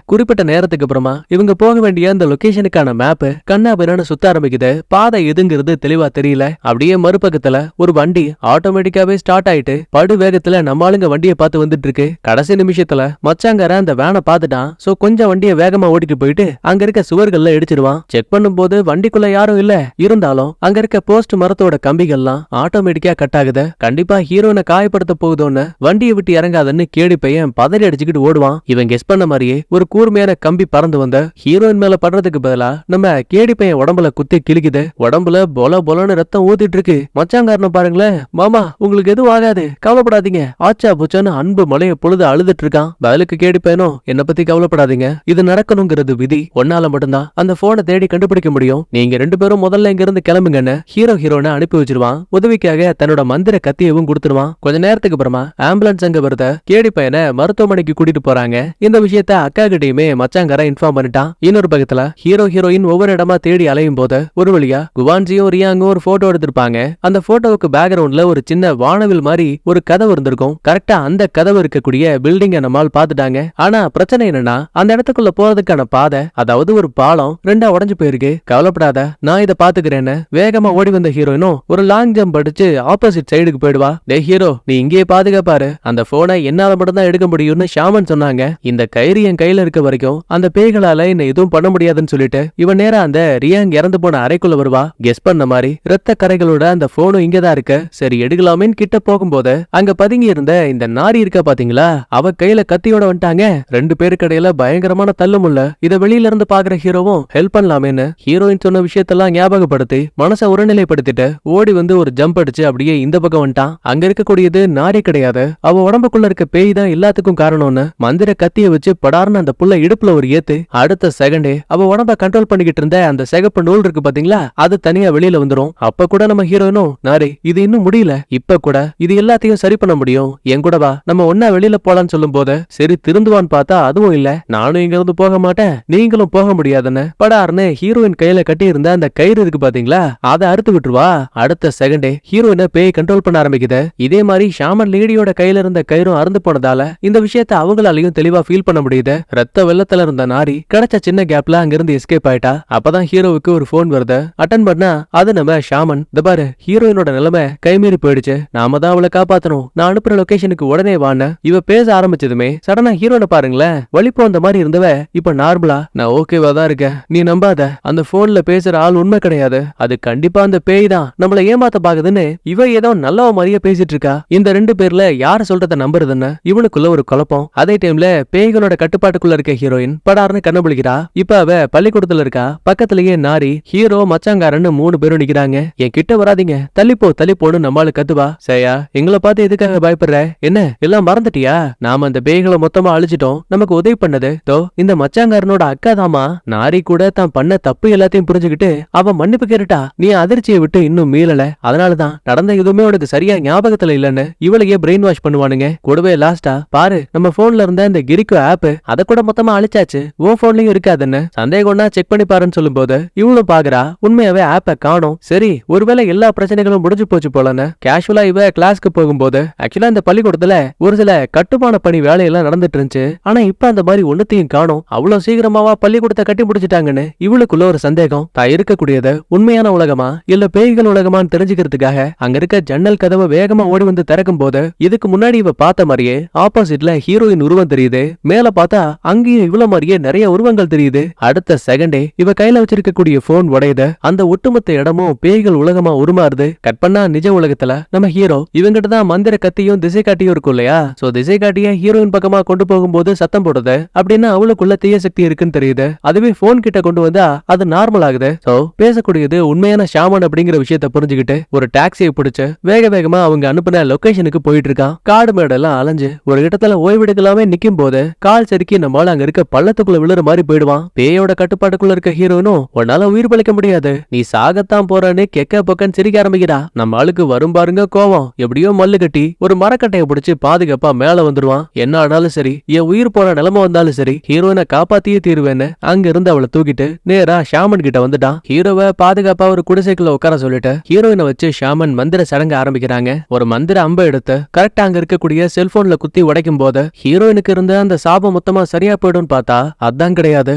A: குறிப்பிட்ட நேரத்துக்கு அப்புறமா இவங்க போக வேண்டிய அந்த லொகேஷனுக்கான மேப் கண்ணாபின்னு சுத்த ஆரம்பிக்குது. பாதை எதுங்கிறது தெளிவா தெரியல. அப்படியே மறுபக்கத்துல ஒரு வண்டி ஆட்டோமேட்டிக்காவே ஸ்டார்ட் ஆயிட்டு படு வேகத்துல நம்ம ஆளுங்க வண்டியை பார்த்து வந்துட்டு இருக்கு. கடைசி நிமிஷத்துல மச்சாங்கார அந்த வேனை பார்த்துட்டான். சோ கொஞ்சம் வண்டியை வேகமா ஓட்டிட்டு போயிட்டு அங்க இருக்க சுவர்கள்ல இடிச்சிடுவான். செக் பண்ணும்போது வண்டிக்குள்ள யாரும் இல்ல. இருந்தாலும் அங்க இருக்க போஸ்ட் மரத்தோட கம்பிகள்லாம் ஆட்டோமேட்டிக்கா கட் ஆகுது. கண்டிப்பா ஹீரோனை காயப்படுத்த போகுதோன்னு வண்டியை விட்டு இறங்காதன்னு கேடி பையன் பதறி அடிச்சுக்கிட்டு ஓடுவான். இவன் கெஸ் பண்ண மாதிரியே ஒரு கூர்மையான கம்பி பறந்து வந்த ஹீரோயின் மேல படுறதுக்கு பதிலா நம்ம கேடி பையன் உடம்புல குத்தி கிழிக்குது. உடம்புல பொலன்னு ரத்தம் ஊத்திட்டு இருக்கு. மச்சாங்காரன் பாருங்களேன், மாமா உங்களுக்கு எதுவும் ஆகாது, கவலைப்படாதீங்க, ஆச்சா பூச்சான்னு அன்பு மலைய பொழுது அழுதுட்டு இருக்கான். பதிலுக்கு கேடி பையனும் என்ன பத்தி கவலைப்படாதீங்க, இது நடக்கணுங்கிறது விதி, ஒன்னால மட்டும்தான் அந்த போனை தேடி கண்டுபிடிக்க முடியும், நீங்க 2 பேரும் முதல்ல இங்க இருந்து கிளம்புங்கன்னு ஹீரோனை அனுப்பி வச்சிருவான். உதவிக்காக தன்னோட மந்திர கத்தியவும் கொடுத்துருவான். கொஞ்ச நேரத்துக்கு அப்புறமா ஆம்புலன்ஸ் அங்க வருத கேடி பையனை மருத்துவமனைக்கு கூட்டிட்டு போறாங்க. இந்த விஷயத்த அக்கா கிட்டயுமே மச்சாங்கார இன்ஃபார்ம் பண்ணிட்டான். இன்னொரு பக்கத்துல ஹீரோயின் ஒவ்வொரு இடமா தேடி அலையும் போது ஒரு வழியா குவான்ஜியும் ரியாங்கும் ஒரு போட்டோ எடுத்திருப்பாங்க. அந்த போட்டோவுக்கு பேக்ரவுண்ட்ல ஒரு சின்ன வானவில் மாதிரி ஒரு கதவு இருந்திருக்கும். கரெக்டா அந்த கதவு இருக்கக்கூடிய பில்டிங்க நம்மால் பாத்துட்டாங்க. ஆனா பிரச்சனை என்னன்னா அந்த இடத்துக்குள்ள போறதுக்கான பாதை, அதாவது ஒரு பாலம் 2ஆ உடைஞ்சு போயிருக்கு. கவலைப்படாத, நான் இதை பாத்துக்கிறேன்னு வேகமா ஓடி வந்த ஹீரோயினும் ஒரு லாங் ஜம்ப் அடிச்சு ஆப்போசிட் சைடுக்கு போயிடுவா. டே ஹீரோ, நீ இங்கேயே பாதுகாப்பாரு, அந்த போனை என்னால மட்டும் தான் எடுக்க முடியும்னு ஷாமன் சொன்னாங்க. இந்த கயிறு என் கையில இருக்க வரைக்கும் அந்த பேய்களால என்ன எதுவும் பண்ண முடியாதுன்னு சொல்லிட்டு இவன் நேரா அந்த ரியாங் இறந்து போன அறைக்குள்ள வருவா. கெஸ் பண்ண மாதிரி ரத்த கரைகளோட அந்த போனும் இங்கதான் இருக்கு. சரி எடுக்கலாமேன்னு கிட்ட போகும்போது அங்க பதுங்கி இருந்த இந்த நாரி இருக்கா பாத்தீங்களா, அவ கையில கத்தியோட வந்துட்டாங்க. 2 பேருக்கு இடையில பயங்கரமான தள்ளுமுள்ள. இத வெளியில இருந்து பாக்குற ஹீரோவும் ஹெல்ப் பண்ணலாமேன்னு ஹீரோயின் சொன்ன விஷயத்தெல்லாம் ஞாபகப்படுத்தி மனசை ஒருநிலைப்படுத்திட்டு ஓடி வந்து ஒரு ஜம்ப் அடிச்சு அப்படியே இந்த பக்கம் வந்துட்டான். அங்க இருக்கக்கூடியது நாரி கிடையாது, அவ உடம்புக்குள்ள இருக்க பேய் தான் எல்லாத்துக்கும் காரணம்னு மந்திர கத்திய வச்சு படார்னு அந்த புள்ள இடுப்புல ஒரு ஏத்து. அடுத்த செகண்டே அவ உடம்ப கண்ட்ரோல் பண்ணிக்கிட்டு இருந்த அந்த சிகப்பு நூல் இருக்கு பாத்தீங்களா, அது தனியா வெளியில வந்துரும். அப்ப கூட நம்ம ஹீரோயினும், நாரே இது இன்னும் முடியல, இப்ப கூட இது எல்லாத்தையும் சரி பண்ண முடியும், என் கூட வா, நம்ம ஒன்னா வெளியில போலான்னு சொல்லும் போது சரி திருந்துவான்னு பார்த்தா அதுவும் இல்ல. நானும் இங்க இருந்து போக மாட்டேன், நீங்களும் போக முடியாதுன்னு படார்னு ஹீரோயின் கையில கட்டி இருந்த அந்த கயிறு இருக்கு பாத்தீங்களா, அதை அறுத்து விட்டுருவா. அடுத்த செகண்டே ஹீரோயினை பேய் கண்ட்ரோல் பண்ண ஆரம்பிக்குது. இதே மாதிரி ஷாமன் லேடியோட கையில இருந்த கயிறும் அறுந்து போனதால இந்த விஷயத்த அவங்களாலையும் தெளிவா ஃபீல் பண்ண முடியுது. ரத்த வெள்ளத்துல இருந்த நாரி கிடைச்ச சின்ன கேப்ல அங்கிருந்து எஸ்கேப் ஆயிட்டா. அப்பதான் ஹீரோவுக்கு ஒரு போன் வருது. அட்டன் பண்ணா அது நம்ம ஷாமன். இந்த பாரு, ஹீரோயினோட நிலைமை கைமீறி போயிடுச்சு, நாம தான் அவளை காப்பாத்தணும், நான் அனுப்புற லொகேஷனுக்கு உடனே வான்னு இவ பேச ஆரம்பிச்சதுமே சடனா ஹீரோனை பாருங்களேன், வலிப்பு அந்த மாதிரி இருந்தவ இப்ப நார்மலா, நான் ஓகேவா தான் இருக்கேன், நீ நம்பாத, அந்த போன்ல பேசுற ஆள் உண்மை கிடையாது, அது கண்டிப்பா அந்த பேய் தான் நம்மள ஏமாத்த பாக்குதுன்னு இவ ஏதோ நல்லவ மாதிரியே பேசிட்டு இருக்கா. இந்த ரெண்டு பேர்ல யார சொல்றத நம்புறதுன்னு இவனுக்குள்ள ஒரு குழப்பம். அதே டைம்ல பேய்களோட கட்டுப்பாட்டுக்குள்ள இருக்க ஹீரோயின் படார்னு கண்ணபிடிக்கிறா. இப்ப அவ பள்ளிக்கூடத்துல இருக்கா. பக்கத்திலேயே நாரி, ஹீரோ, மச்சாங்காரன்னு 3 பேரும் நிக்கிறாங்க. என் கிட்ட வராதீங்க, தள்ளிப்போ தள்ளிப்போன்னு நம்மால கத்துவா. சரியா, எங்களை பார்த்து எதுக்காக பயப்படுற, என்ன எல்லாம் மறந்துட்டியா, நாம அந்த பேய்களை மொத்தமா அழிச்சிட்டோம், நமக்கு உதவி பண்ணது தோ இந்த மச்சாங்காரனோட அக்கா தாமா. நாரி கூட தான் பண்ண தப்பு எல்லாத்தையும் புரிஞ்சுக்கிட்டு அவ மன்னிப்பு கேட்டுட்டா. நீ அதிர்ச்சியை விட்டு இன்னும் மீளல, அதனாலதான் நடந்த எதுவுமே உனக்கு சரியா ஞாபகத்துல இல்லன்னு இவளையே பிரெயின் வாஷ் பண்ணுவானுங்க. கூடவே லாஸ்டா பாரு, நம்ம போன்ல இருந்த இந்த கிரிக்கோ ஆப் அத கூட மொத்தமா அழிச்சாச்சு, உன் போன்லயும் இருக்காதுன்னு, சந்தேகம்னா செக் பண்ணி பாருன்னு சொல்லும் போது இவளும் பாக்குறா, உண்மையாவே ஆப்ப காணோம். சரி, ஒருவேளை எல்லா பிரச்சனைகளும் முடிஞ்சு போச்சு போலன்னு கேஷுவலா இவ கிளாஸ்க்கு போகும்போது ஆக்சுவலா இந்த பள்ளிக்கூடத்துல ஒரு சில கட்டுமான பணி வேலையெல்லாம் நடந்துட்டு இருந்துச்சு. ஆனா இப்ப அந்த மாதிரி ஒண்ணுத்தையும் காணோம், அவ்வளவு சீக்கிரமாவா பள்ளிக்கூடத்தை கட்டி முடிச்சிட்டாங்கன்னு இவளுக்குள்ள ஒரு சந்தேகம். தான் இருக்கக்கூடியது உண்மையான உலகமா இல்ல பேய்கள் உலகமான்னு தெரிஞ்சுக்கிறதுக்காக அங்க இருக்க ஜன்னல் கதவை வேகமா ஓடி வந்து திறக்கும் போது இதுக்கு முன்னாடி இவ பார்த்த மாதிரியே ஆப்போசிட்ல ஹீரோயின் உருவம் தெரியுது. மேல பார்த்தா அங்கேயும் இவ்வளவு மாதிரியே நிறைய உருவங்கள் தெரியுது. அடுத்த செகண்டே இவ கையில வச்சிருக்கக்கூடிய போன் உடையுது. அந்த ஒட்டுமொத்த இடமும் பேய்கள் உலகமா உருமாறுது. கட் பண்ணா நிஜ உலகத்துல நம்ம ஹீரோ இவங்கிட்ட தான் மந்திர கத்தியும் திசை காட்டியும் இருக்கும் இல்லையா, சோ திசை காட்டிய ஹீரோயின் பக்கமா கொண்டு போகும்போது சத்தம் போடுது. அப்படின்னா அவளுக்குள்ள தீய சக்தி இருக்குன்னு தெரியுது. அதுவே போன் கிட்ட கொண்டு வந்தா அது நார்மல் ஆகுது. சோ பேசக்கூடியது உண்மையான ஷாமன் அப்படிங்கிற விஷயத்த புரிஞ்சுக்கிட்டு ஒரு டாக்ஸியை பிடிச்சு வேக வேகமா அவங்க அனுப்பின லொகேஷனுக்கு போயிட்டு இருக்கான். காடு மேடெல்லாம் அலைஞ்சு ஒரு இடத்துல ஓய்வெடுக்கலாமே நிக்கும் போது கால் செருக்கி நம்மளால அங்க இருக்க பள்ளத்துக்குள்ள விழுற மாதிரி போயிடுவான். பேயோட கட்டுப்பாட்டுக்குள்ள இருக்க ஹீரோனும் உன்னால உயிர் பழிக்க முடியாது, நீ சாகத்தான் போறன்னு கெக்க பொக்கன்னு சிரிக்க ஆரம்பிக்கிறா. நம்ம ஆளுக்கு வரும் பாருங்க கோவம், எப்படியோ மல்லு கட்டி ஒரு மரக்கட்டையை பிடிச்சு பாதுகாப்பா மேல வந்துருவான். என்ன ஆனாலும் சரி, என் உயிர் போற நிலைமை வந்தாலும் சரி, ஹீரோயினை காப்பாத்தியே தீருவேன்னு அங்க இருந்து அவளை தூக்கிட்டு நேரா ஷாமன் கிட்ட வந்துட்டான். ஹீரோவை பாதுகாப்பா ஒரு குடிசைக்குள்ள உட்கார சொல்லிட்டு ஹீரோயினை வச்சு ஷாமன் மந்திர சடங்கு ஆரம்பிக்கிறாங்க. ஒரு மந்திர அம்பை எடுத்து கரெக்டா அங்க இருக்கக்கூடிய செல்போன்ல குத்தி உடைக்கும் போது ஹீரோயினுக்கு இருந்த அந்த சாபம் மொத்தமா சரியா போயிடும் பார்த்தா அதான் கிடையாது.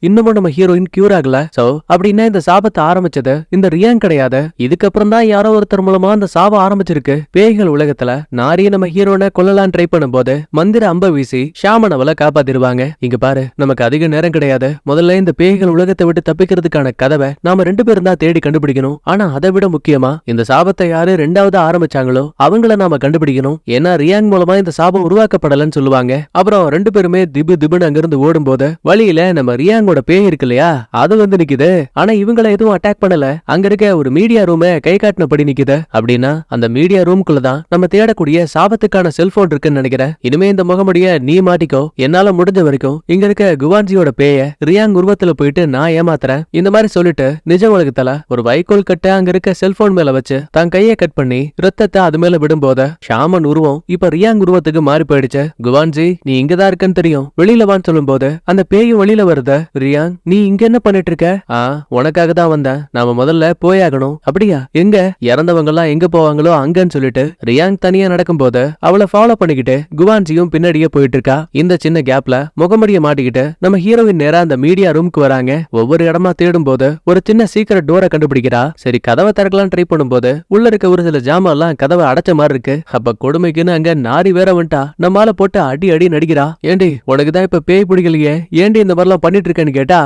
A: இன்னமும் நம்ம ஹீரோயின் கியூர் ஆகல. சோ அப்படின்னா இந்த சாபத்தை ஆரம்பிச்சது இந்த ரியாங் கிடையாது. இதுக்கப்புறம் தான் யாரோ ஒருத்தர் மூலமா அந்த சாபம் ஆரம்பிச்சிருக்கு. பேய்கள் உலகத்துல நாரிய நம்ம ஹீரோனை கொல்லலாம் ட்ரை பண்ணும்போது மந்திர அம்ப வீசி ஷாமன் அவளை காப்பாத்திருவாங்க. இங்க பாரு, நமக்கு அதிக நேரம் கிடையாது, முதல்ல இந்த பேய்கள் உலகத்தை விட்டு தப்பிக்கிறதுக்கான கதவை நாம 2 பேரும் தான் தேடி கண்டுபிடிக்கணும். ஆனா அதை விட முக்கியமா இந்த சாபத்தை யாரு 2வது ஆரம்பிச்சாங்களோ அவங்கள நாம கண்டுபிடிக்கணும். ஏன்னா ரியாங் மூலமா இந்த சாபம் உருவாக்கப்படலன்னு சொல்லுவாங்க. அப்புறம் 2 பேருமே திபு திபுன்னு அங்கிருந்து ஓடும் போது வழியில நம்ம ரியாங்கோட பேய் இருக்கு இல்லையா, அது வந்து நிக்குது. ஆனா இவங்கள எதுவும் அட்டாக் பண்ணல. அங்க இருக்க ஒரு மீடியா ரூம கை காட்டினபடி நிக்குது. அப்படின்னா அந்த மீடியா ரூம்குள்ளதான் நம்ம தேடக்கூடிய சாபத்துக்கான செல்போன் இருக்குன்னு நினைக்கிறேன். இனிமே இந்த முகமுடிய நீ மாட்டிக்கோ, என்னால முடிஞ்ச வரைக்கும் இங்க இருக்க குவான்ஜியோட பேய ரியாங் உருவத்துல போயிட்டு நான் ஏமாத்துறேன், இந்த மாதிரி சொல்லிட்டு நிஜ உலகத்துல ஒரு வைக்கோல் கட்ட அங்க இருக்க செல்போன் மேல வச்சு தான் கையை கட் பண்ணி ரத்தத்தை அது மேல விடும்போது ஷாமன் உருவம் இப்ப ரியாங் உருவத்துக்கு மாறி போயிடுச்சு. குவான்ஜி, நீ இங்கதான் இருக்கன்னு தெரியும், வெளியில வான்னு சொல்லும் போது அந்த பேயும் வெளியில வருது. ரியாங், நீ இங்க என்ன பண்ணிட்டு இருக்க? உனக்காக தான் வந்தேன், நாம முதல்ல போயாகணும். அப்படியா, எங்க இறந்தவங்க எல்லாம் எங்க போவாங்களோ அங்கன்னு சொல்லிட்டு ரியாங் தனியா நடக்கும் போது அவளை ஃபாலோ பண்ணிக்கிட்டு குவான்ஜியும் பின்னாடியே போயிட்டு இருக்கா. இந்த சின்ன கேப்ல முகமடிய மாட்டிக்கிட்டு நம்ம ஹீரோயின் நேரா அந்த மீடியா ரூம்க்கு வராங்க. ஒவ்வொரு இடமா தேடும் போது ஒரு சின்ன சீக்கிரம் டோரை கண்டுபிடிக்கிறா. சரி, கதவை திறக்கலாம் ட்ரை பண்ணும்போது உள்ள இருக்க ஒரு சில ஜாமான் எல்லாம் கதவை அடைச்ச மாதிரி இருக்கு. அப்ப கொடுமைக்குன்னு அங்க நாரி வேற வந்துட்டா. நம்மால போட்டு அடி அடி நடிக்கிறா. ஏண்டி, உனக்குதான் இப்ப பேய் பிடிக்கலையே, ஏண்டி இந்த மாதிரிலாம் பண்ணிட்டு இருக்கேன்னு அப்படின்னு கேட்டா,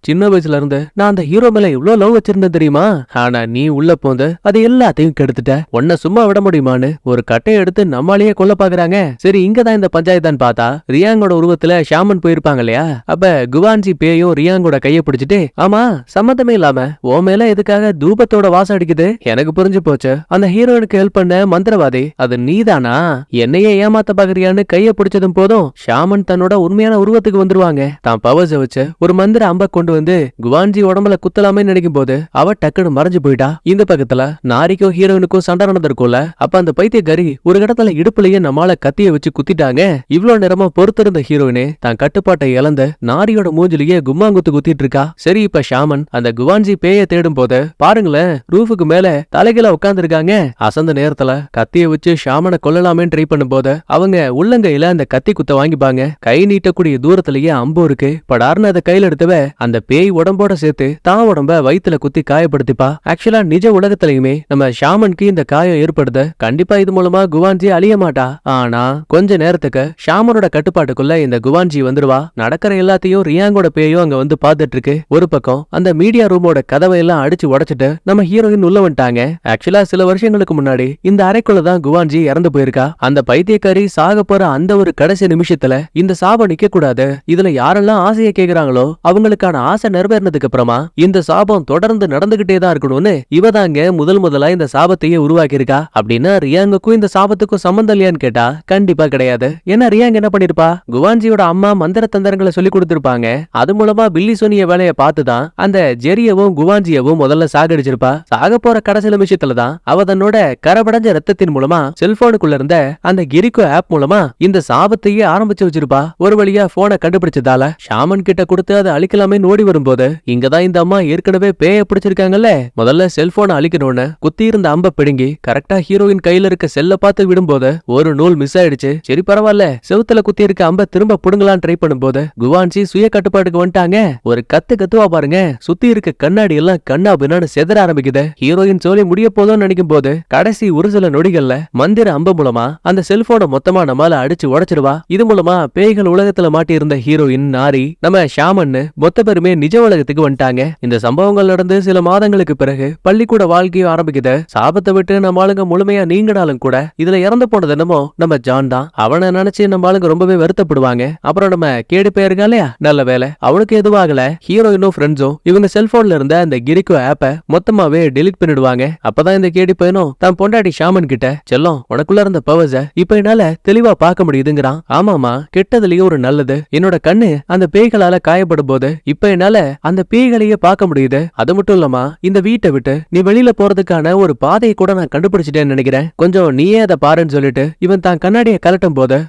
A: சின்ன வயசுல இருந்து நான் அந்த ஹீரோ மேல எவ்வளவு லவ் வச்சிருந்தேன் தெரியுமா? ஆனா நீ உள்ள போந்து அது எல்லாத்தையும் கெடுத்துட்ட. உன்னை சும்மா விட முடியுமான்னு ஒரு கட்டையை எடுத்து நம்மாலேயே கொல்ல பாக்குறாங்க. சரி, இங்கதான் இந்த பஞ்சாயத்தான் பார்த்தா ரியாங்கோட உருவத்துல ஷாமன் போயிருப்பாங்க இல்லையா? அப்ப குவான்ஜி பேயும் ரியாங்கோட கைய பிடிச்சிட்டு, ஆமா சம்மந்தமே இல்லாம ஓ மேல எதுக்காக தூபத்தோட வாசம் அடிக்குது? எனக்கு புரிஞ்சு போச்சு, அந்த ஹீரோனுக்கு ஹெல்ப் பண்ண மந்திரவாதி அது நீதானா? என்னையே ஏமாத்த பாக்குறியான்னு கைய பிடிச்சதும் போதும் ஷாமன் தன்னோட உண்மையான உருவத்துக்கு வந்துருவாங்க. தான் பவர்ஸ வச்சு ஒரு மந்திர அம்ப கொண்டு வந்து குவான்ஜி உடம்புல குத்தலாமே நினைக்கும் போது அவ டக்குன்னு மறைஞ்சு போயிட்டா. இந்த பக்கத்துல நாரிக்கும் ஹீரோனுக்கும் சண்டை நடந்திருக்கும்ல, அப்ப அந்த பைத்தியக்காரி ஒரு இடத்துல இடுப்புலயே நம்மால கத்திய வச்சு குத்திட்டாங்க. இவ்வளவு நேரமா பொறுத்திருந்த ஹீரோயினே தான் கட்டுப்பாட்டை இழந்த நாரியோட மூஞ்சிலேயே கும்மாங்குத்து குத்திட்டு இருக்கா. சரி, இப்ப ஷாமன் அந்த குவான்ஜி பேய தேடும் போது பாருங்களேன், ரூஃபுக்கு மேல தலைகீழ உட்கார்ந்து இருக்காங்க. அசந்த நேரத்துல கத்திய வச்சு ஷாமனை கொல்லலாமே ட்ரை பண்ணும் போது அவங்க உள்ளங்கையில அந்த கத்தி குத்த வாங்கிப்பாங்க. கை நீட்டக்கூடிய தூரத்திலேயே அம்பு இருக்கு. படார்னு அதை கையில எடுத்தவ அந்த பேய் உடம்போட சேர்த்து தான் உடம்ப வயித்துல குத்தி காயப்படுத்திப்பா. ஆக்சுவலா நிஜ உலகத்திலயுமே நம்ம ஷாமனுக்கு இந்த காயம் ஏற்படுது. கண்டிப்பா இது மூலமா குவான்ஜி அழிய மாட்டா. ஆனா கொஞ்ச நேரத்துக்கு ஷாமனோட கட்டுப்பாட்டுக்குள்ள இந்த குவான்ஜி வந்துருவா. நடக்கிற எல்லாத்தையும் ரியாங்கோட பேயும் அங்க வந்து பாத்துட்டு இருக்கு. ஒரு பக்கம் அந்த மீடியா ரூமோட கதவை எல்லாம் அடிச்சு உடைச்சிட்டு நம்ம ஹீரோயின் உள்ள வந்துட்டாங்க. ஆக்சுவலா சில வருஷங்களுக்கு முன்னாடி இந்த அறைக்குள்ளதான் குவான்ஜி இறந்து போயிருக்கா. அந்த பைத்தியக்காரி சாக போற அந்த ஒரு கடைசி நிமிஷத்துல இந்த சாபம் நிக்க கூடாது, இதுல யாரெல்லாம் ஆசையை கேக்குறாங்களோ அவங்களுக்கான ஆசை நிறைவேறினதுக்கு அப்புறமா இந்த சாபம் தொடர்ந்து நடந்துகிட்டே தான் இருக்கணும்னு இவதாங்க முதலா இந்த சாபத்தையே உருவாக்கி இருக்கா. அப்படின்னா ரியாங்குக்கும் இந்த சாபத்துக்கும் சம்பந்தம் இல்லையான்னு கேட்டா கண்டிப்பா கிடையாது. ஏன்னா ரியாங் என்ன பண்ணிருப்பா, குவான்ஜியோட அம்மா மந்திர தந்திரங்களை சொல்லி கொடுத்திருப்பாங்க. அது மூலமா பில்லி சோனிய வேலையை பார்த்துதான் அந்த ஜெரியவும் குவான்ஜியவும் முதல்ல சாகடிச்சிருப்பா. சாக போற கடைசி நிமிஷத்துலதான் அவ தன்னோட கரபடைஞ்ச ரத்தத்தின் மூலமா செல்போனுக்குள்ள இருந்த அந்த கிரிக்கோ ஆப் மூலமா இந்த சாபத்தையே ஆரம்பிச்சு வச்சிருப்பா. ஒரு வழியா போனை கண்டுபிடிச்சதால ஷாமன் கிட்ட கொடுத்து அதை அழிக்கலாமே ஓடி வரும்போது இங்கதான் இந்த அம்மா ஏற்கனவே பேய பிடிச்சிருக்காங்கல்ல, முதல்ல செல்போனை அழிக்கணும்னு குத்தி இருந்த அம்ப பிடுங்கி கரெக்டா ஹீரோயின் கையில இருக்க செல்ல பார்த்து விடும்போது ஒரு நூல் மிஸ் ஆயிடுச்சு. சரி பரவாயில்ல, செவுத்துல குத்தி இருக்க அம்ப திரும்ப புடுங்கலான்னு ட்ரை பண்ணும்போது குவான்ஜி சுய கட்டுப்பாட்டுக்கு வந்துட்டாங்க. ஒரு கத்துவா பாருங்க, சுத்தி இருக்க கண்ணாடி எல்லாம் கண்ணா பின்னான்னு செதற ஆரம்பிக்குது. ஹீரோயின் சோலி முடிய போதும்னு நினைக்கும் போது கடைசி ஒரு சில நொடிகள்ல மந்திர அம்ப மூலமா அந்த செல்போனை மொத்தமா நம்மால அடிச்சு உடைச்சிருவா. இது மூலமா பேய்கள் உலகத்துல மாட்டி இருந்த ஹீரோயின் நாரி நம்ம ஷாமன் மொத்த பேருமே நிஜ உலகத்துக்கு வந்துட்டாங்க. இந்த சம்பவங்கள் நடந்து சில மாதங்களுக்கு பிறகு பள்ளிக்கூட வாழ்க்கையும் ஆரம்பிக்குது. சாபத்தை விட்டு நம்ம ஆளுங்க முழுமையா நீங்கினாலும் கூட இதுல இறந்து போனது என்னமோ நம்ம ஜான் தான். அவனை நினைச்சு நம்ம ஆளுங்க ரொம்பவே வருத்தப்படுவாங்க. அப்புறம் நம்ம கேடு பேருங்க இல்லையா, நல்ல வேலை அவனுக்கு எதுவும் ஆகல. ஹீரோயினும் ஃப்ரெண்ட்ஸும் இவங்க செல்போன்ல இருந்த அந்த கிரிக்கோ ஆப்ப மொத்தமாவே டெலிட் பண்ணிடுவாங்க. அப்பதான் இந்த கேடி பையனும் தான் பொண்டாட்டி ஷாமன் கிட்ட, செல்லம் உனக்குள்ள இருந்த பவர்ஸ இப்ப என்னால தெளிவா பார்க்க முடியுதுங்கிறான். ஆமாமா, கெட்டதுலயே ஒரு நல்லது. என்னோட கண்ணு அந்த பேய்களால காயப்படும் போது இப்ப என்னால அந்த பேய்களையே பார்க்க முடியுது. அது மட்டும் இல்லாம இந்த வீட்டை விட்டு நீ வெளியில போறதுக்கான ஒரு பாதையை கூட நான் கண்டுபிடிச்சிட்டேன்னு நினைக்கிறேன், கொஞ்சம் நீயே அதை பாருன்னு சொல்லிட்டு இவன் தான் கண்ணாடியை கலட்டும் போது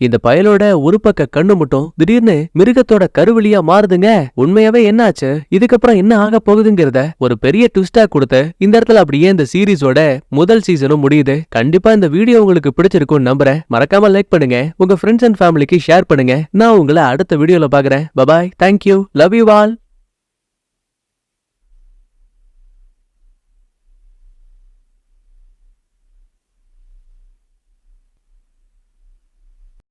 A: இந்த பயலோட ஒரு பக்க கண்ணு மட்டும் திடீர்னு மிருகத்தோட கருவழியா மாறுதுங்க. உண்மையாவே என்னாச்சு, இதுக்கப்புறம் என்ன ஆக போகுதுங்கிறத ஒரு பெரிய ட்விஸ்டா கொடுத்து இந்த இடத்துல அப்படியே இந்த சீரீஸோட முதல் சீசனும் முடியுது. கண்டிப்பா இந்த வீடியோ உங்களுக்கு பிடிச்சிருக்கும்னு நம்புறேன். மறக்காம லைக் பண்ணுங்க, உங்க ஃப்ரெண்ட்ஸ் அண்ட் ஃபேமிலிக்கு ஷேர் பண்ணுங்க. நான் உங்களை அடுத்த வீடியோல பாக்குறேன். Bye bye, thank you, love you all.